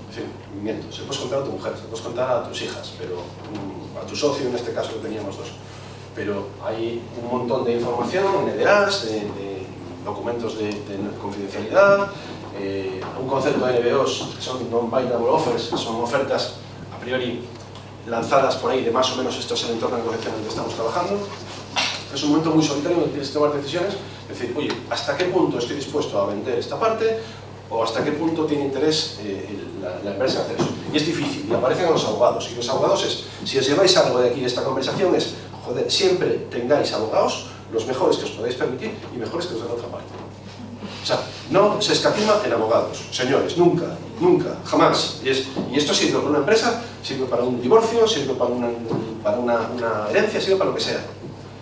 Es decir, miento, se lo puedes contar a tu mujer, se lo puedes contar a tus hijas, pero a tu socio en este caso que teníamos dos. Pero hay un montón de información, NDAs, de documentos de confidencialidad, un concepto de NBOs que son non-bindable offers, que son ofertas a priori lanzadas por ahí de más o menos esto es el entorno de negociación en el que estamos trabajando. Es un momento muy solitario donde tienes que tomar decisiones, es decir, oye, ¿hasta qué punto estoy dispuesto a vender esta parte? ¿O hasta qué punto tiene interés la empresa en hacer eso? Y es difícil, y aparecen los abogados, y los abogados es, si os lleváis algo de aquí de esta conversación es, joder, siempre tengáis abogados, los mejores que os podéis permitir y mejores que los de la otra parte. O sea, no se escatima en abogados, señores, nunca, nunca, jamás. Y esto sirve para una empresa, sirve para un divorcio, sirve para una herencia, sirve para lo que sea.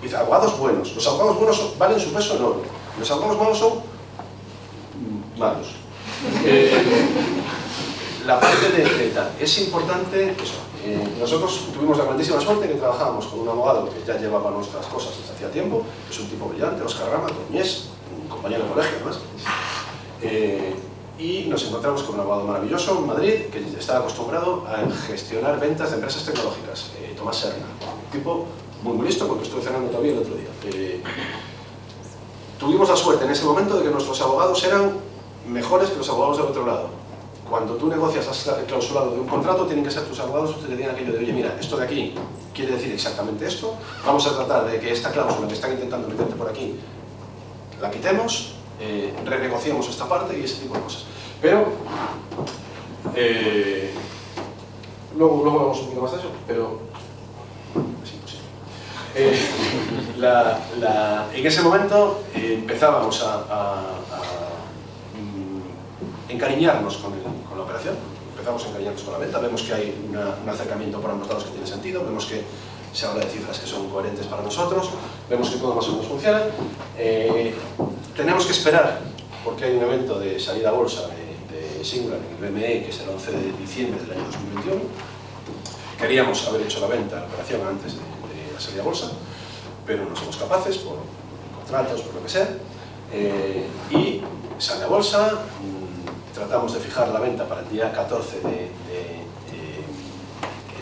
Dice, abogados buenos. Los abogados buenos valen su peso en oro. Los abogados malos son malos. La parte de tal. Es importante eso. Nosotros tuvimos la grandísima suerte que trabajábamos con un abogado que ya llevaba nuestras cosas desde hacía tiempo. Es un tipo brillante, Óscar Rama, Toñés, un compañero de colegio además. Y nos encontramos con un abogado maravilloso en Madrid que estaba acostumbrado a gestionar ventas de empresas tecnológicas, Tomás Serna, un tipo muy listo porque estuve cenando todavía el otro día. Tuvimos la suerte en ese momento de que nuestros abogados eran mejores que los abogados del otro lado. cuando tú negocias el clausulado de un contrato, tienen que ser tus abogados los que te digan aquello de, oye, mira, esto de aquí quiere decir exactamente esto, vamos a tratar de que esta cláusula que están intentando meterte por aquí, la quitemos, renegociamos esta parte y ese tipo de cosas. Pero, luego vamos un poquito más de eso, pero es imposible. En ese momento empezábamos a encariñarnos con la operación, empezamos a encariñarnos con la venta, vemos que hay un acercamiento por ambos lados que tiene sentido, vemos que se habla de cifras que son coherentes para nosotros, vemos que todo más o menos funciona. Tenemos que esperar, porque hay un evento de salida a bolsa de Singular en el BME, que es el 11 de diciembre del año 2021. Queríamos haber hecho la venta, la operación antes de la salida a bolsa, pero no somos capaces por contratos, por lo que sea, y sale a bolsa. Tratamos de fijar la venta para el día 14 de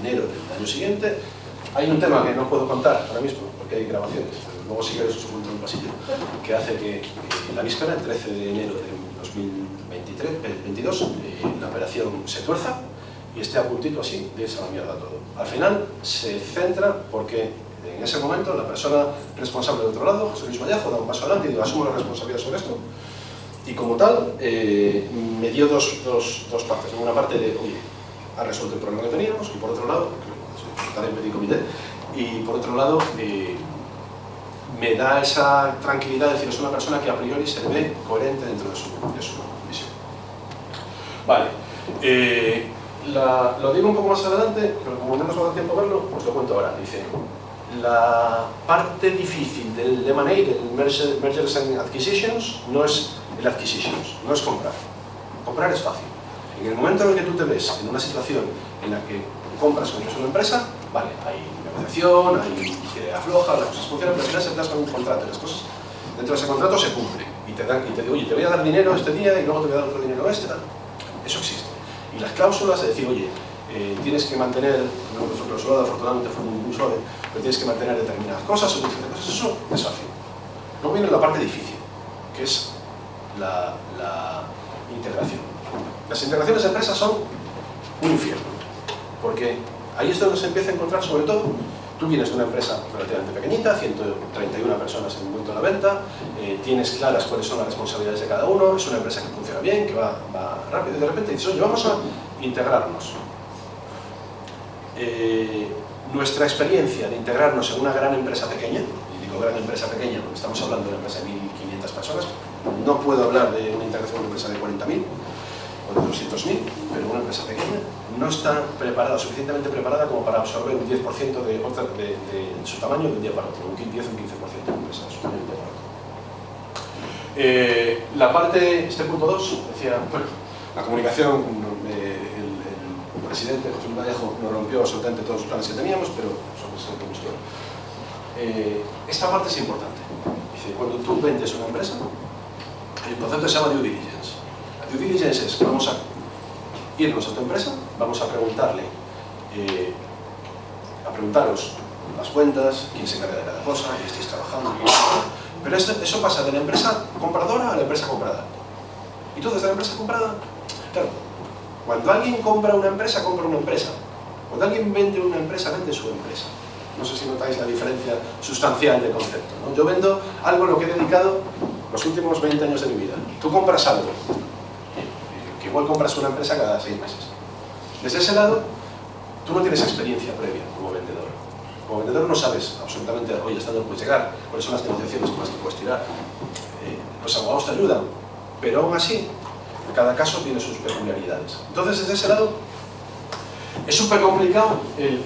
enero del año siguiente. Hay un tema que no puedo contar ahora mismo, porque hay grabaciones, pero luego sí que os cuento en un pasillo, que hace que la víspera, el 13 de enero de 2022, la operación se tuerza y esté a puntito así de irse a la mierda todo. Al final se centra porque en ese momento la persona responsable del otro lado, José Luis Vallejo, da un paso adelante y digo, asumo la responsabilidad sobre esto. Y como tal, me dio dos partes. Una parte de, oye, ha resuelto el problema que teníamos, y por otro lado, soy petit comité, y por otro lado, me da esa tranquilidad de decir, es una persona que a priori se ve coherente dentro de su visión. Vale. Lo digo un poco más adelante, pero como no nos va a dar tiempo a verlo, pues lo cuento ahora. Dice, la parte difícil del M&A, del Mergers and Acquisitions, no es el acquisitions, no es comprar. Comprar es fácil. En el momento en el que tú te ves en una situación en la que compras con una empresa, vale, hay negociación, hay que afloja, las cosas funcionan, pero al final se plasma un contrato y las cosas dentro de ese contrato se cumple. Y te digo, oye, te voy a dar dinero este día y luego te voy a dar otro dinero este, tal. Eso existe. Y las cláusulas de decir, oye, tienes que mantener, nuestro clausulado afortunadamente fue muy suave, pero tienes que mantener determinadas cosas, eso es fácil. Luego viene la parte difícil, que es la integración. Las integraciones de empresas son un infierno, porque ahí es donde se empieza a encontrar, sobre todo, tú vienes de una empresa relativamente pequeñita, 131 personas en el momento de la venta, tienes claras cuáles son las responsabilidades de cada uno, es una empresa que funciona bien, que va rápido, y de repente dices, oye, vamos a integrarnos. Nuestra experiencia de integrarnos en una gran empresa pequeña, y digo gran empresa pequeña porque estamos hablando de una empresa de 1.500 personas, no puedo hablar de una integración de una empresa de 40.000 o de 200.000, pero una empresa pequeña no está preparada, suficientemente preparada como para absorber un 10% de su tamaño de un día para otro, un 10 o un 15% de empresa de su tamaño de un día para otro. La parte, este punto 2, decía, bueno, la comunicación, el presidente José Luis Vallejo nos rompió absolutamente todos los planes que teníamos, pero son cosas que hemos quedado. Esta parte es importante. Dice, cuando tú vendes una empresa, el concepto se llama due diligence. La due diligence es, vamos a irnos a tu empresa, vamos a preguntaros las cuentas, quién se encarga de cada cosa, y estáis trabajando, pero eso pasa de la empresa compradora a la empresa comprada. Y tú desde la empresa comprada, claro, cuando alguien compra una empresa, compra una empresa. Cuando alguien vende una empresa, vende su empresa. No sé si notáis la diferencia sustancial de concepto, ¿no? Yo vendo algo a lo que he dedicado los últimos 20 años de mi vida. Tú compras algo, que igual compras una empresa cada 6 meses. Desde ese lado, tú no tienes experiencia previa como vendedor. Como vendedor no sabes absolutamente, oye, hasta dónde puedes llegar, cuáles son las negociaciones que puedes tirar. Los abogados te ayudan, pero aún así, cada caso tiene sus peculiaridades. Entonces, desde ese lado, es súper complicado el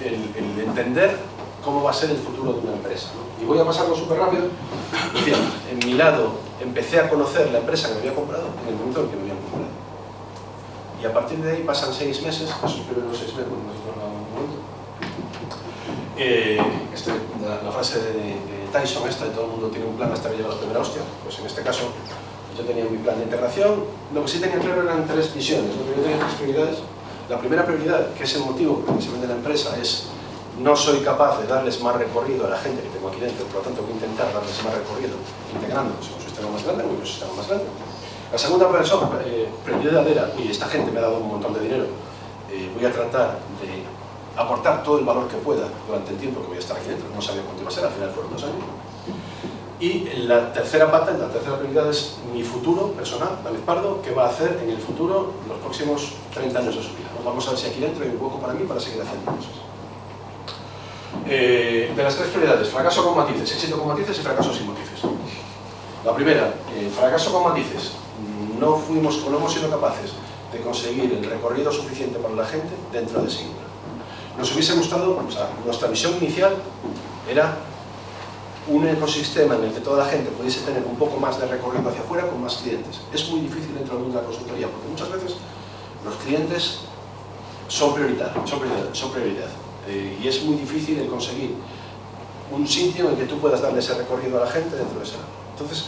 entender cómo va a ser el futuro de una empresa, ¿no? Y voy a pasarlo súper rápido. Decía, en mi lado, empecé a conocer la empresa que me había comprado en el momento en que me habían comprado. Y a partir de ahí pasan 6 meses, esos primeros 6 meses, nosotros no hablamos un momento. La frase de Tyson esta, de todo el mundo tiene un plan hasta que llega la primera hostia, pues en este caso yo tenía mi plan de integración. Lo que sí tenía claro eran 3 visiones, ¿no? Yo tenía 3 prioridades. La primera prioridad, que es el motivo por el que se vende la empresa, es no soy capaz de darles más recorrido a la gente que tengo aquí dentro, por lo tanto voy a intentar darles más recorrido integrándonos en un sistema más grande o en un sistema más grande. La segunda prioridad era, y esta gente me ha dado un montón de dinero, voy a tratar de aportar todo el valor que pueda durante el tiempo que voy a estar aquí dentro. No sabía cuánto iba a ser, al final fueron 2 años. Y la tercera pata, la tercera prioridad es mi futuro personal, David Pardo, qué va a hacer en el futuro, los próximos 30 años de su vida. Vamos a ver si aquí dentro hay un hueco para mí para seguir haciendo cosas. De las 3 prioridades, fracaso con matices, éxito con matices y fracaso sin matices. La primera, fracaso con matices. No hemos sido capaces de conseguir el recorrido suficiente para la gente dentro de Singular. Nos hubiese gustado, o sea, nuestra visión inicial era un ecosistema en el que toda la gente pudiese tener un poco más de recorrido hacia afuera con más clientes. Es muy difícil dentro de la consultoría porque muchas veces los clientes son prioridad. Y es muy difícil el conseguir un sitio en el que tú puedas darle ese recorrido a la gente dentro de esa. Entonces,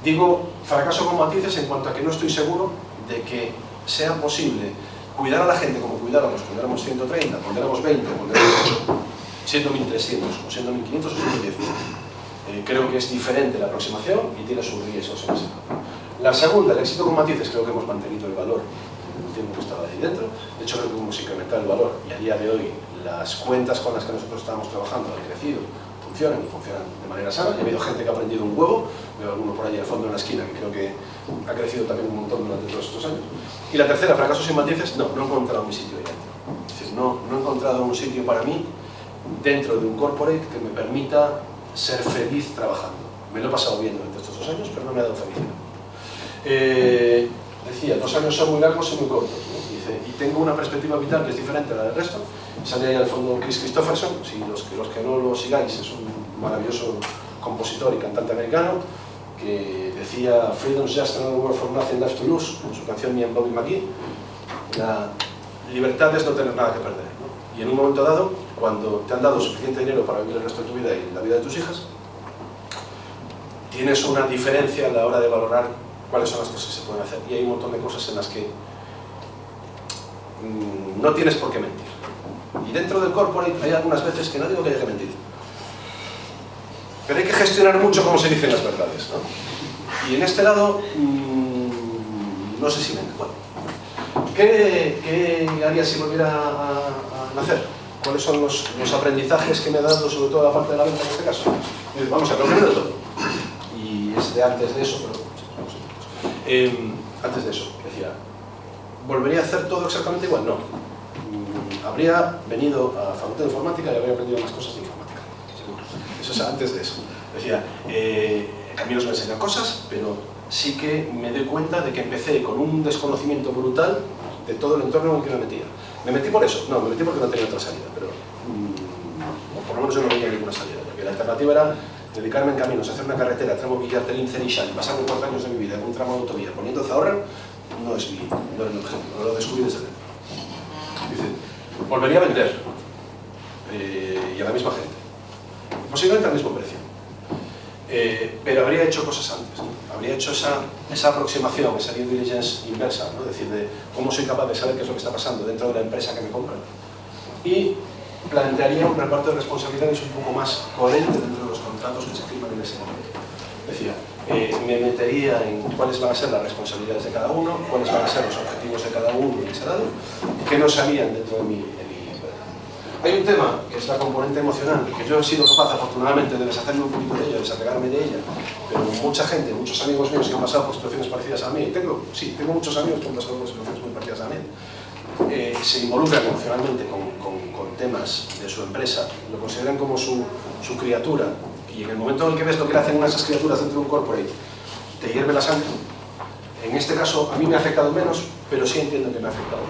digo fracaso con matices en cuanto a que no estoy seguro de que sea posible cuidar a la gente como cuidáramos cuando éramos 130, cuando éramos 20, cuando éramos siendo 1300, o siendo 1500 o siendo 10. Creo que es diferente la aproximación y tiene sus riesgos en ese. La segunda, el éxito con matices, creo que hemos mantenido el valor en el tiempo que estaba ahí dentro. De hecho, creo que hemos incrementado el valor y a día de hoy las cuentas con las que nosotros estábamos trabajando han crecido, funcionan y funcionan de manera sana. Ha habido gente que ha aprendido un huevo, veo alguno por ahí al fondo en la esquina que creo que ha crecido también un montón durante todos estos años. Y la tercera, fracaso sin matices, no he encontrado mi sitio ahí dentro. Es decir, no he encontrado un sitio para mí dentro de un corporate que me permita ser feliz trabajando. Me lo he pasado bien durante estos 2 años, pero no me ha dado felicidad. Decía, 2 años son muy largos y muy cortos, ¿no? Dice, y tengo una perspectiva vital que es diferente a la del resto. Sale ahí al fondo Chris Christopherson, si los que no lo sigáis, es un maravilloso compositor y cantante americano, que decía Freedom's just another word for nothing left to lose, en su canción Me and Bobby McGee. La libertad es no tener nada que perder, ¿no? Y en un momento dado, cuando te han dado suficiente dinero para vivir el resto de tu vida y la vida de tus hijas, tienes una diferencia a la hora de valorar cuáles son las cosas que se pueden hacer. Y hay un montón de cosas en las que no tienes por qué mentir. Y dentro del corporate hay algunas veces que no digo que haya que mentir, pero hay que gestionar mucho cómo se dicen las verdades, ¿no? Y en este lado, no sé si me entiendo. Bueno, ¿qué haría si volviera a nacer? ¿Cuáles son los aprendizajes que me ha dado, sobre todo la parte de la venta en este caso? Vamos a ver, lo primero de todo. Y es de antes de eso, pero antes de eso, decía, ¿volvería a hacer todo exactamente igual? No. Habría venido a Facultad de Informática y habría aprendido más cosas de informática. Eso es antes de eso. Decía, Caminos me enseñan cosas, pero sí que me doy cuenta de que empecé con un desconocimiento brutal de todo el entorno en el que me metía. ¿Me metí por eso? No, me metí porque no tenía otra salida, pero por lo menos yo no veía ninguna salida, porque la alternativa era dedicarme en Caminos, hacer una carretera, tramo Villartelín-Cerixal, pasarme 4 años de mi vida en un tramo de autovía poniendo Zahorra, no es mi objetivo, no lo descubrí desde dentro. Dice, volvería a vender y a la misma gente, posiblemente al mismo precio, pero habría hecho cosas antes, ¿no? Habría hecho esa aproximación, esa due diligence inversa, ¿no? Es decir, de cómo soy capaz de saber qué es lo que está pasando dentro de la empresa que me compra, y plantearía un reparto de responsabilidades un poco más coherente dentro de los contratos que se firman en ese momento. Decía, me metería en cuáles van a ser las responsabilidades de cada uno, cuáles van a ser los objetivos de cada uno en ese lado, que no salían dentro de mi. Hay un tema, que es la componente emocional, que yo he sido capaz, afortunadamente, de deshacerme un poquito de ella, desapegarme de ella, pero mucha gente, muchos amigos míos que han pasado por situaciones parecidas a mí, tengo muchos amigos que han pasado por situaciones muy parecidas a mí, se involucran emocionalmente con temas de su empresa, lo consideran como su criatura, y en el momento en el que ves lo que le hacen a esas criaturas dentro de un corporate, te hierve la sangre. En este caso, a mí me ha afectado menos, pero sí entiendo que me ha afectado.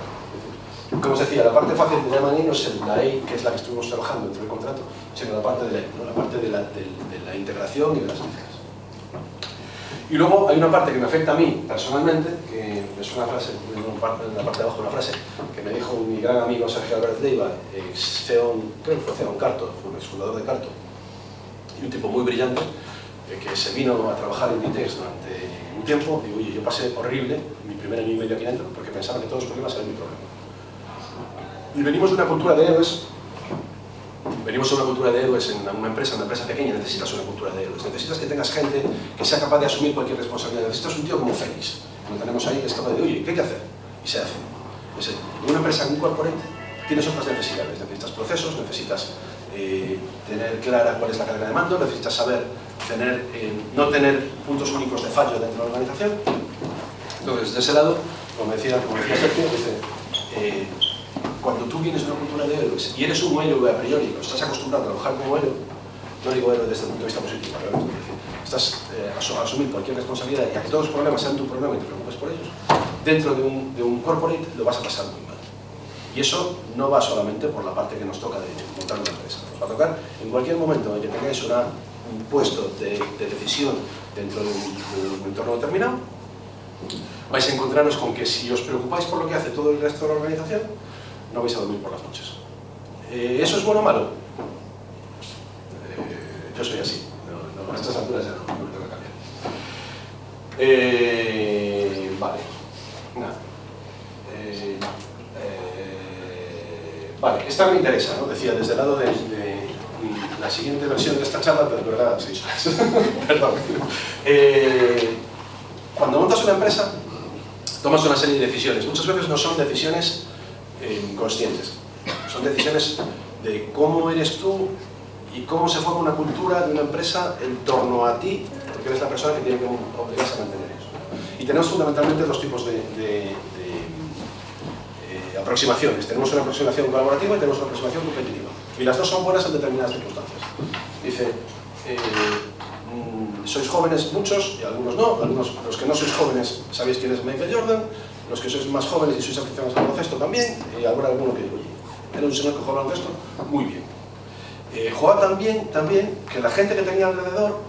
Como os decía, la parte fácil de Llama no es la E, que es la que estuvimos trabajando dentro del contrato, sino la parte de la E, ¿no? La parte de la integración y de las mezclas. Y luego hay una parte que me afecta a mí personalmente, que es una frase, en la parte de abajo una frase, que me dijo mi gran amigo Sergio Albert Leiva, creo que fue CEO en Carto, fue un exfundador de Carto, y un tipo muy brillante, que se vino a trabajar en Ditex durante un tiempo. Digo, oye, yo pasé horrible mi primer año y medio aquí dentro, porque pensaba que todos los problemas eran mi problema. Y venimos de una cultura de héroes, venimos a una cultura de héroes en una empresa pequeña, necesitas una cultura de héroes. Necesitas que tengas gente que sea capaz de asumir cualquier responsabilidad. Necesitas un tío como Félix, lo tenemos ahí, que es capaz de, oye, ¿qué hay que hacer? Y se hace. En una empresa, en un corporate, tienes otras necesidades. Necesitas procesos, necesitas tener clara cuál es la cadena de mando, necesitas saber no tener puntos únicos de fallo dentro de la organización. Entonces, de ese lado, como decía Sergio, dice, cuando tú vienes de una cultura de héroes y eres un héroe a priori, o estás acostumbrado a trabajar como héroe, no digo héroe desde el punto de vista positivo, estás a asumir cualquier responsabilidad y a que todos los problemas sean tu problema y te preocupes por ellos, dentro de un corporate lo vas a pasar muy mal. Y eso no va solamente por la parte que nos toca de montar una empresa, nos va a tocar en cualquier momento en que tengáis un puesto de decisión dentro de un entorno determinado, vais a encontraros con que si os preocupáis por lo que hace todo el resto de la organización, no vais a dormir por las noches. ¿Eso es bueno o malo? Yo soy así. No, a estas alturas ya no me tengo que cambiar. Vale. Nada. Vale, esta me interesa, ¿no? Decía, desde el lado de la siguiente versión de esta charla, pero durará 6 horas. Perdón. Cuando montas una empresa, tomas una serie de decisiones. Muchas veces no son decisiones conscientes. Son decisiones de cómo eres tú y cómo se forma una cultura de una empresa en torno a ti, porque eres la persona que tiene que obligarse a mantener eso. Y tenemos fundamentalmente dos tipos de aproximaciones. Tenemos una aproximación colaborativa y tenemos una aproximación competitiva. Y las dos son buenas en determinadas circunstancias. Dice, sois jóvenes muchos, y algunos no, los que no sois jóvenes sabéis quién es Michael Jordan, los que sois más jóvenes y sois aficionados al baloncesto también, y habrá alguno que digo, era un señor que jugaba al baloncesto muy bien. Jugaba también que la gente que tenía alrededor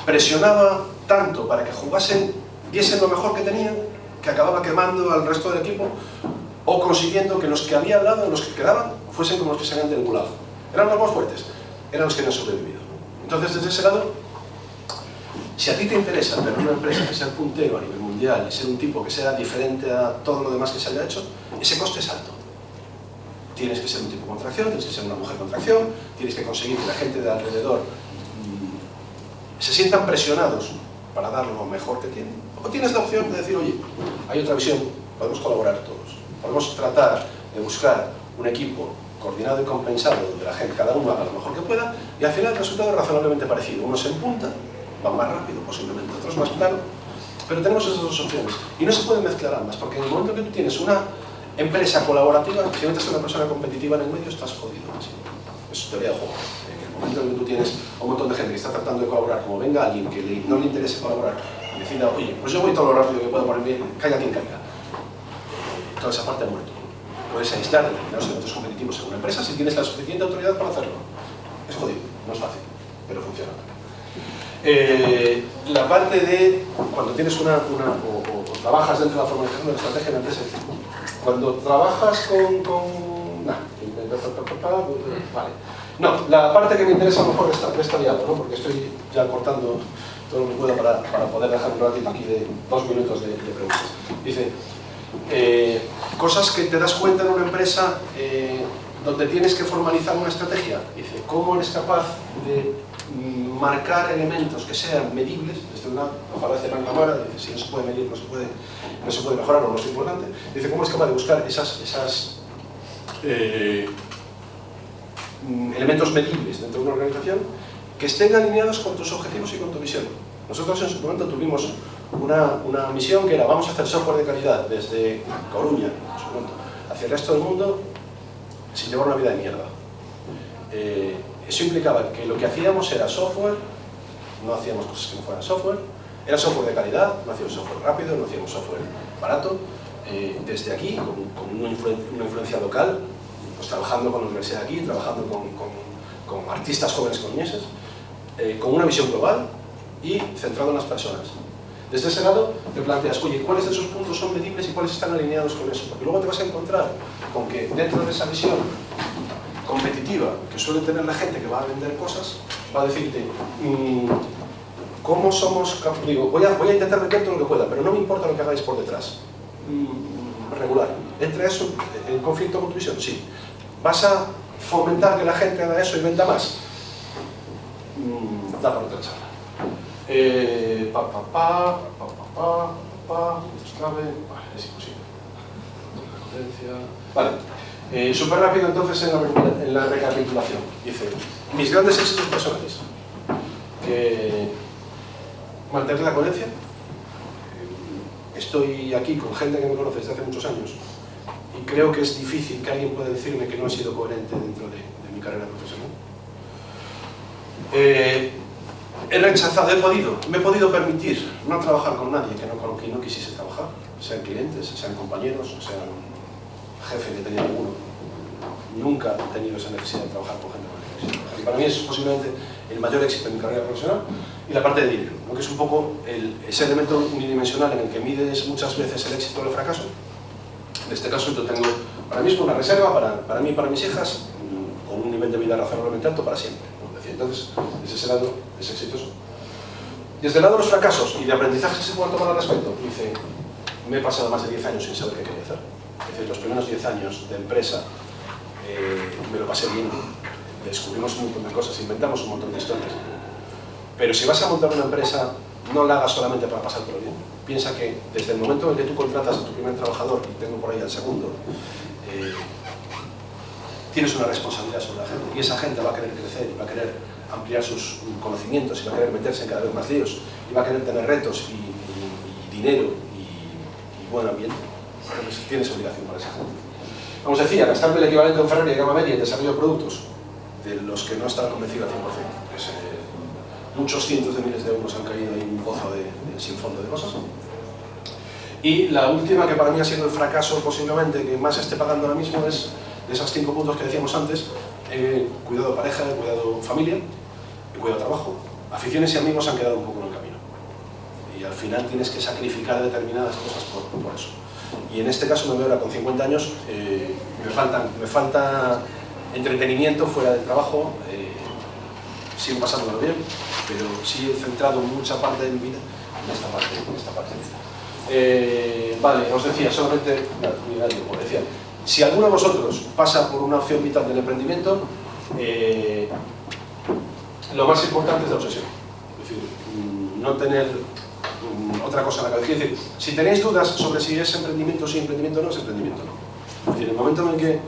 presionaba tanto para que jugasen, diesen lo mejor que tenían, que acababa quemando al resto del equipo, o consiguiendo que los que había al lado, los que quedaban, fuesen como los que se habían desgulado. Eran los más fuertes, eran los que no han sobrevivido. Entonces, desde ese lado, si a ti te interesa tener una empresa que sea puntero a nivel mundial y ser un tipo que sea diferente a todo lo demás que se haya hecho, ese coste es alto. Tienes que ser un tipo con tracción, tienes que ser una mujer con tracción, tienes que conseguir que la gente de alrededor se sientan presionados para dar lo mejor que tienen. O tienes la opción de decir, oye, hay otra visión, podemos colaborar todos. Podemos tratar de buscar un equipo coordinado y compensado donde la gente, cada uno haga lo mejor que pueda, y al final el resultado es razonablemente parecido. Unos en punta, van más rápido posiblemente, otros más plano, pero tenemos esas dos opciones. Y no se pueden mezclar ambas, porque en el momento que tú tienes una empresa colaborativa, si metes a una persona competitiva en el medio, estás jodido. ¿Sí? Es teoría de juego. En el momento en que tú tienes a un montón de gente que está tratando de colaborar, como venga alguien que no le interese colaborar, y decida, oye, pues yo voy todo lo rápido que puedo por el bien, caiga quien caiga. Toda esa parte ha muerto. Puedes aislar determinados eventos competitivos en una empresa si tienes la suficiente autoridad para hacerlo. Es jodido, no es fácil, pero funciona. La parte de cuando tienes o trabajas dentro de la formalización de la estrategia de la empresa, cuando trabajas vale. No, la parte que me interesa a lo mejor está liado, ¿no? Porque estoy ya cortando todo lo que pueda para poder dejar un ratito aquí de 2 minutos de preguntas. Dice, cosas que te das cuenta en una empresa donde tienes que formalizar una estrategia. Dice, ¿cómo eres capaz de marcar elementos que sean medibles? Desde una ojalá de la cámara, dice, si no se puede medir, no se puede mejorar o no es importante. Dice, ¿cómo eres capaz de buscar esas elementos medibles dentro de una organización que estén alineados con tus objetivos y con tu visión? Nosotros en su momento tuvimos una misión que era, vamos a hacer software de calidad desde Coruña, en su momento, hacia el resto del mundo sin llevar una vida de mierda. Eso implicaba que lo que hacíamos era software, no hacíamos cosas que no fueran software, era software de calidad, no hacíamos software rápido, no hacíamos software barato, desde aquí, con una influencia local, pues trabajando con la universidad de aquí, trabajando con artistas jóvenes coruñeses, con una visión global y centrado en las personas. Desde ese lado te planteas, oye, ¿cuáles de esos puntos son medibles y cuáles están alineados con eso? Porque luego te vas a encontrar con que dentro de esa visión competitiva que suele tener la gente que va a vender cosas, va a decirte, ¿cómo somos? Digo, voy a intentar meter todo lo que pueda, pero no me importa lo que hagáis por detrás. Regular. ¿Entra eso en conflicto con tu visión? Sí. ¿Vas a fomentar que la gente haga eso y venda más, da para otra charla. Esto es clave, vale, es imposible. Vale, súper rápido entonces en la recapitulación. Dice, mis grandes éxitos personales. Mantener la coherencia. Estoy aquí con gente que me conoce desde hace muchos años y creo que es difícil que alguien pueda decirme que no he sido coherente dentro de mi carrera profesional. He rechazado, me he podido permitir no trabajar con nadie con quien no quisiese trabajar, sean clientes, sean compañeros, sean jefe que tenía alguno. Nunca he tenido esa necesidad de trabajar con gente con la que quisiera trabajar. Y para mí es posiblemente el mayor éxito en mi carrera profesional. Y la parte de dinero, ¿no? Que es un poco ese elemento unidimensional en el que mides muchas veces el éxito o el fracaso. En este caso yo tengo ahora mismo una reserva para mí y para mis hijas, con un nivel de vida razonablemente alto para siempre, ¿no? Es decir, entonces, desde ese lado es exitoso. Desde el lado de los fracasos y de aprendizajes que se pueden tomar al respecto, dice, me he pasado más de 10 años sin saber qué quería hacer. Es decir, los primeros 10 años de empresa me lo pasé bien, descubrimos un montón de cosas, inventamos un montón de historias. Pero si vas a montar una empresa, no la hagas solamente para pasártelo bien. Piensa que desde el momento en que tú contratas a tu primer trabajador, y tengo por ahí al segundo, tienes una responsabilidad sobre la gente. Y esa gente va a querer crecer, y va a querer ampliar sus conocimientos, y va a querer meterse en cada vez más líos, y va a querer tener retos, y dinero, y buen ambiente. Entonces tienes obligación para esa gente. Como os decía, gastarme el equivalente a un Ferrari de gama media en desarrollo de productos, de los que no están convencidos al 100%. Muchos cientos de miles de euros han caído en un pozo sin fondo de cosas. Y la última, que para mí ha sido el fracaso posiblemente que más esté pagando ahora mismo, es de esos 5 puntos que decíamos antes: cuidado pareja, cuidado familia, cuidado trabajo. Aficiones y amigos han quedado un poco en el camino. Y al final tienes que sacrificar determinadas cosas por eso. Y en este caso me veo ahora con 50 años, me falta entretenimiento fuera del trabajo. Sigo pasándolo bien, pero sí he centrado mucha parte de mi vida en esta parte. Vale, os decía, solamente, como decía, si alguno de vosotros pasa por una opción vital del emprendimiento, lo más importante es la obsesión. Es decir, no tener otra cosa en la cabeza. Es decir, si tenéis dudas sobre si es emprendimiento sí, emprendimiento no, es emprendimiento no. Es decir, en el momento en el que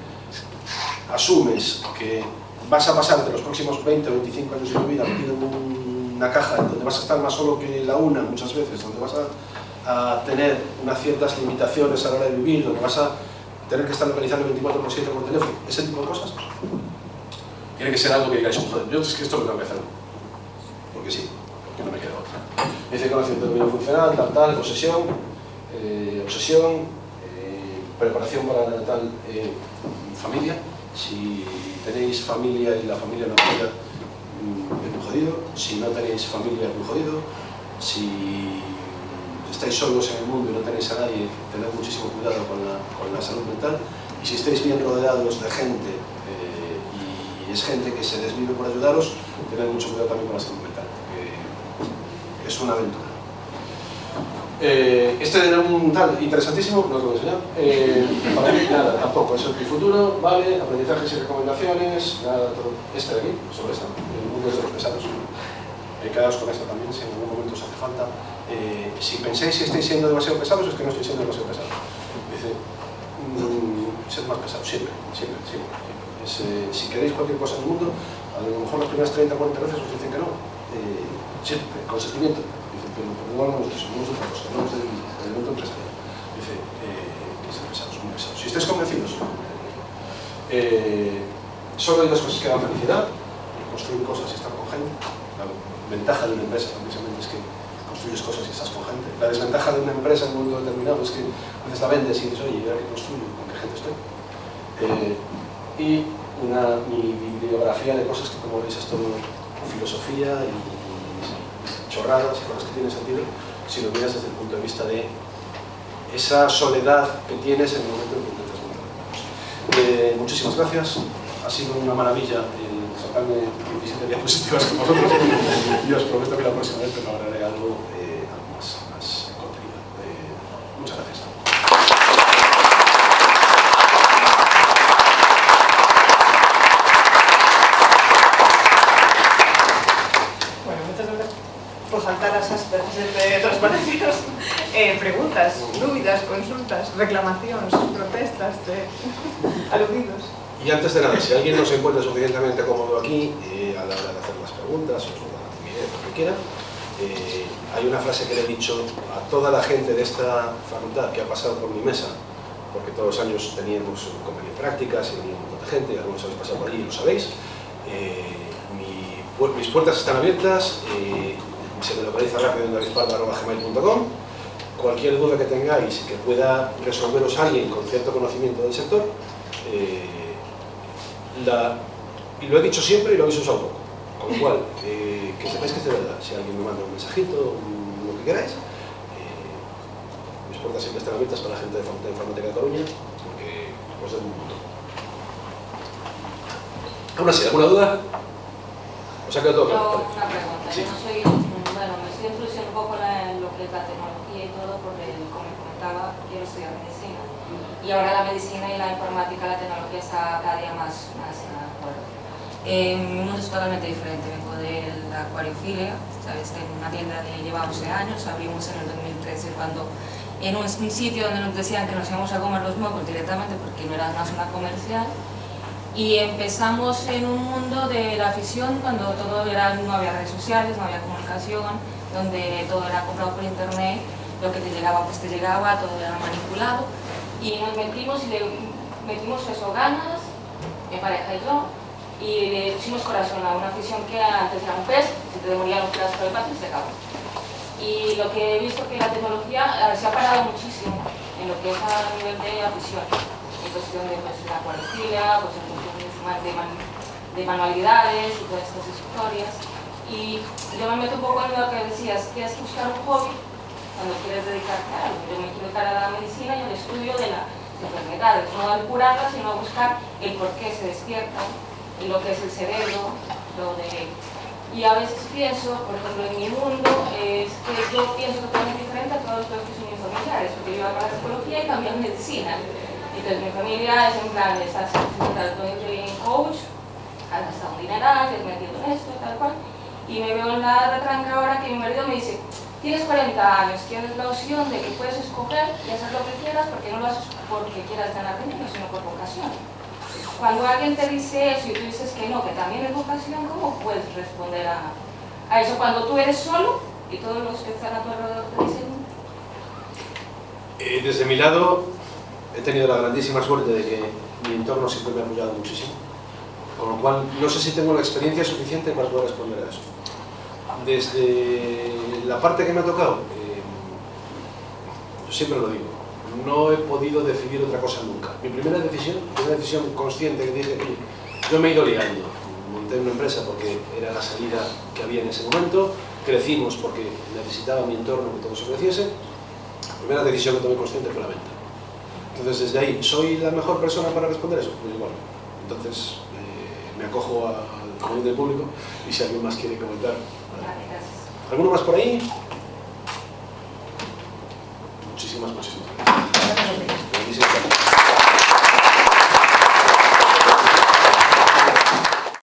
asumes que vas a pasarte los próximos 20 o 25 años de tu vida metido en una caja donde vas a estar más solo que la una muchas veces, donde vas a tener unas ciertas limitaciones a la hora de vivir, donde vas a tener que estar localizando 24/7 por teléfono, ese tipo de cosas, tiene que ser algo que digáis, joder, yo es que esto lo tengo que hacer, porque sí, porque no me queda otra. Dice conocimiento de dominio funcional, tal, obsesión, preparación para tal familia. Si tenéis familia y la familia no apoya, es muy jodido. Si no tenéis familia, es muy jodido. Si estáis solos en el mundo y no tenéis a nadie, tened muchísimo cuidado con la salud mental. Y si estáis bien rodeados de gente y es gente que se desvive por ayudaros, tened mucho cuidado también con la salud mental, que es una aventura. Este era un tal interesantísimo, no os lo voy a enseñar. Para mí, nada, tampoco. Eso es mi futuro, vale, aprendizajes y recomendaciones, nada, todo. Este de aquí, sobre esta, el mundo de los pesados. Quedaos con esta también, si en algún momento os hace falta. Si pensáis que estáis siendo demasiado pesados, es que no estoy siendo demasiado pesado. Dice, sed más pesados, siempre. Si queréis cualquier cosa en el mundo, a lo mejor las primeras 30 o 40 veces os dicen que no. Siempre, consentimiento. Pero igual no es otra cosa, no es del elemento empresarial. Dice, son pesados, muy pesados. Si estáis convencidos, solo hay dos cosas que dan felicidad: construir cosas y estar con gente. La ventaja de una empresa precisamente es que construyes cosas y estás con gente. La desventaja de una empresa en un mundo determinado es que a veces la vendes y dices, oye, ¿y ahora qué construyo? ¿Con qué gente estoy? Y mi bibliografía de cosas que, como veis, es todo filosofía y chorradas y cosas que tienen sentido si lo miras desde el punto de vista de esa soledad que tienes en el momento en que intentas montar. Muchísimas gracias, ha sido una maravilla el sacarme 17 diapositivas con vosotros y os prometo que la próxima vez prepararé algo más contenido. Muchas gracias. por saltar as aspas de transparencias, preguntas, dúbidas, consultas, reclamacións, protestas de aludidos. Y antes de nada, si alguien no se encuentra suficientemente cómodo aquí, a la hora de hacer las preguntas, o la timidez, lo que quiera, hay una frase que le he dicho a toda la gente de esta facultad que ha pasado por mi mesa, porque todos los años teníamos convenio prácticas y venía un montón de gente, y algunos habéis pasado por allí y lo sabéis. Mis puertas están abiertas, se me localiza rápido en davidpardo@gmail.com. Cualquier duda que tengáis que pueda resolveros alguien con cierto conocimiento del sector, y lo he dicho siempre y lo habéis usado poco, con lo cual, que sepáis que es de verdad. Si alguien me manda un mensajito, lo que queráis, mis puertas siempre están abiertas para la gente de Facultad de Informática de Coruña, porque os den un mundo. Aún así, ¿alguna duda? ¿Os ha quedado todo claro? Yo, una pregunta. Sí. Yo no soy, bueno, me estoy introduciendo un poco en lo que es la tecnología y todo, porque como comentaba, quiero estudiar medicina. Y ahora la medicina y la informática, la tecnología está cada día más de acuerdo. Mi mundo es totalmente diferente. Vengo de la acuariofilia, ¿sabes? Tengo una tienda que lleva 11 años, abrimos en el 2013 cuando en un sitio donde nos decían que nos íbamos a comer los mocos directamente porque no era una zona comercial. Y empezamos en un mundo de la afición cuando todo era, no había redes sociales, no había comunicación, donde todo era comprado por internet, lo que te llegaba pues te llegaba, todo era manipulado. Y nos metimos y le metimos eso, ganas, mi pareja y yo, y le pusimos corazón a una afición que antes era un pez, se te morían los pedazos de pato y se acabó. Y lo que he visto que la tecnología se ha parado muchísimo en lo que es a nivel de afición, en cuestión de pues, la cuarentilla, pues, en cuestión de manualidades y todas estas historias. Y yo me meto un poco en lo que decías, tienes que buscar un hobby cuando quieres dedicarte a algo. Yo me quiero dedicar a la medicina y al estudio de las enfermedades, no al curarlas, sino a buscar el por qué se despiertan, lo que es el cerebro, Y a veces pienso, por ejemplo, en mi mundo, es que yo pienso totalmente diferente a todos los que son mis familiares, porque yo iba para la psicología y cambié a medicina. Entonces mi familia es en plan, estás en coach, has gastado un dineral, te has metido en esto, tal cual, y me veo en la retranca ahora que mi marido me dice, tienes 40 años, tienes la opción de que puedes escoger y hacer lo que quieras, porque no lo haces porque quieras ganar dinero, sino por vocación. Cuando alguien te dice eso y tú dices que no, que también es vocación, ¿cómo puedes responder a eso cuando tú eres solo y todos los que están a tu alrededor te dicen? Desde mi lado, he tenido la grandísima suerte de que mi entorno siempre me ha apoyado muchísimo, con lo cual no sé si tengo la experiencia suficiente para poder responder a eso. Desde la parte que me ha tocado, yo siempre lo digo, no he podido decidir otra cosa nunca. Mi primera decisión consciente que dije, yo me he ido liando. Monté una empresa porque era la salida que había en ese momento, crecimos porque necesitaba mi entorno que todo se creciese. La primera decisión que tomé consciente fue la venta. Entonces, desde ahí, ¿soy la mejor persona para responder eso? Pues igual. Entonces, me acojo al común del público y si alguien más quiere comentar. Vale. ¿Alguno más por ahí? Muchísimas gracias.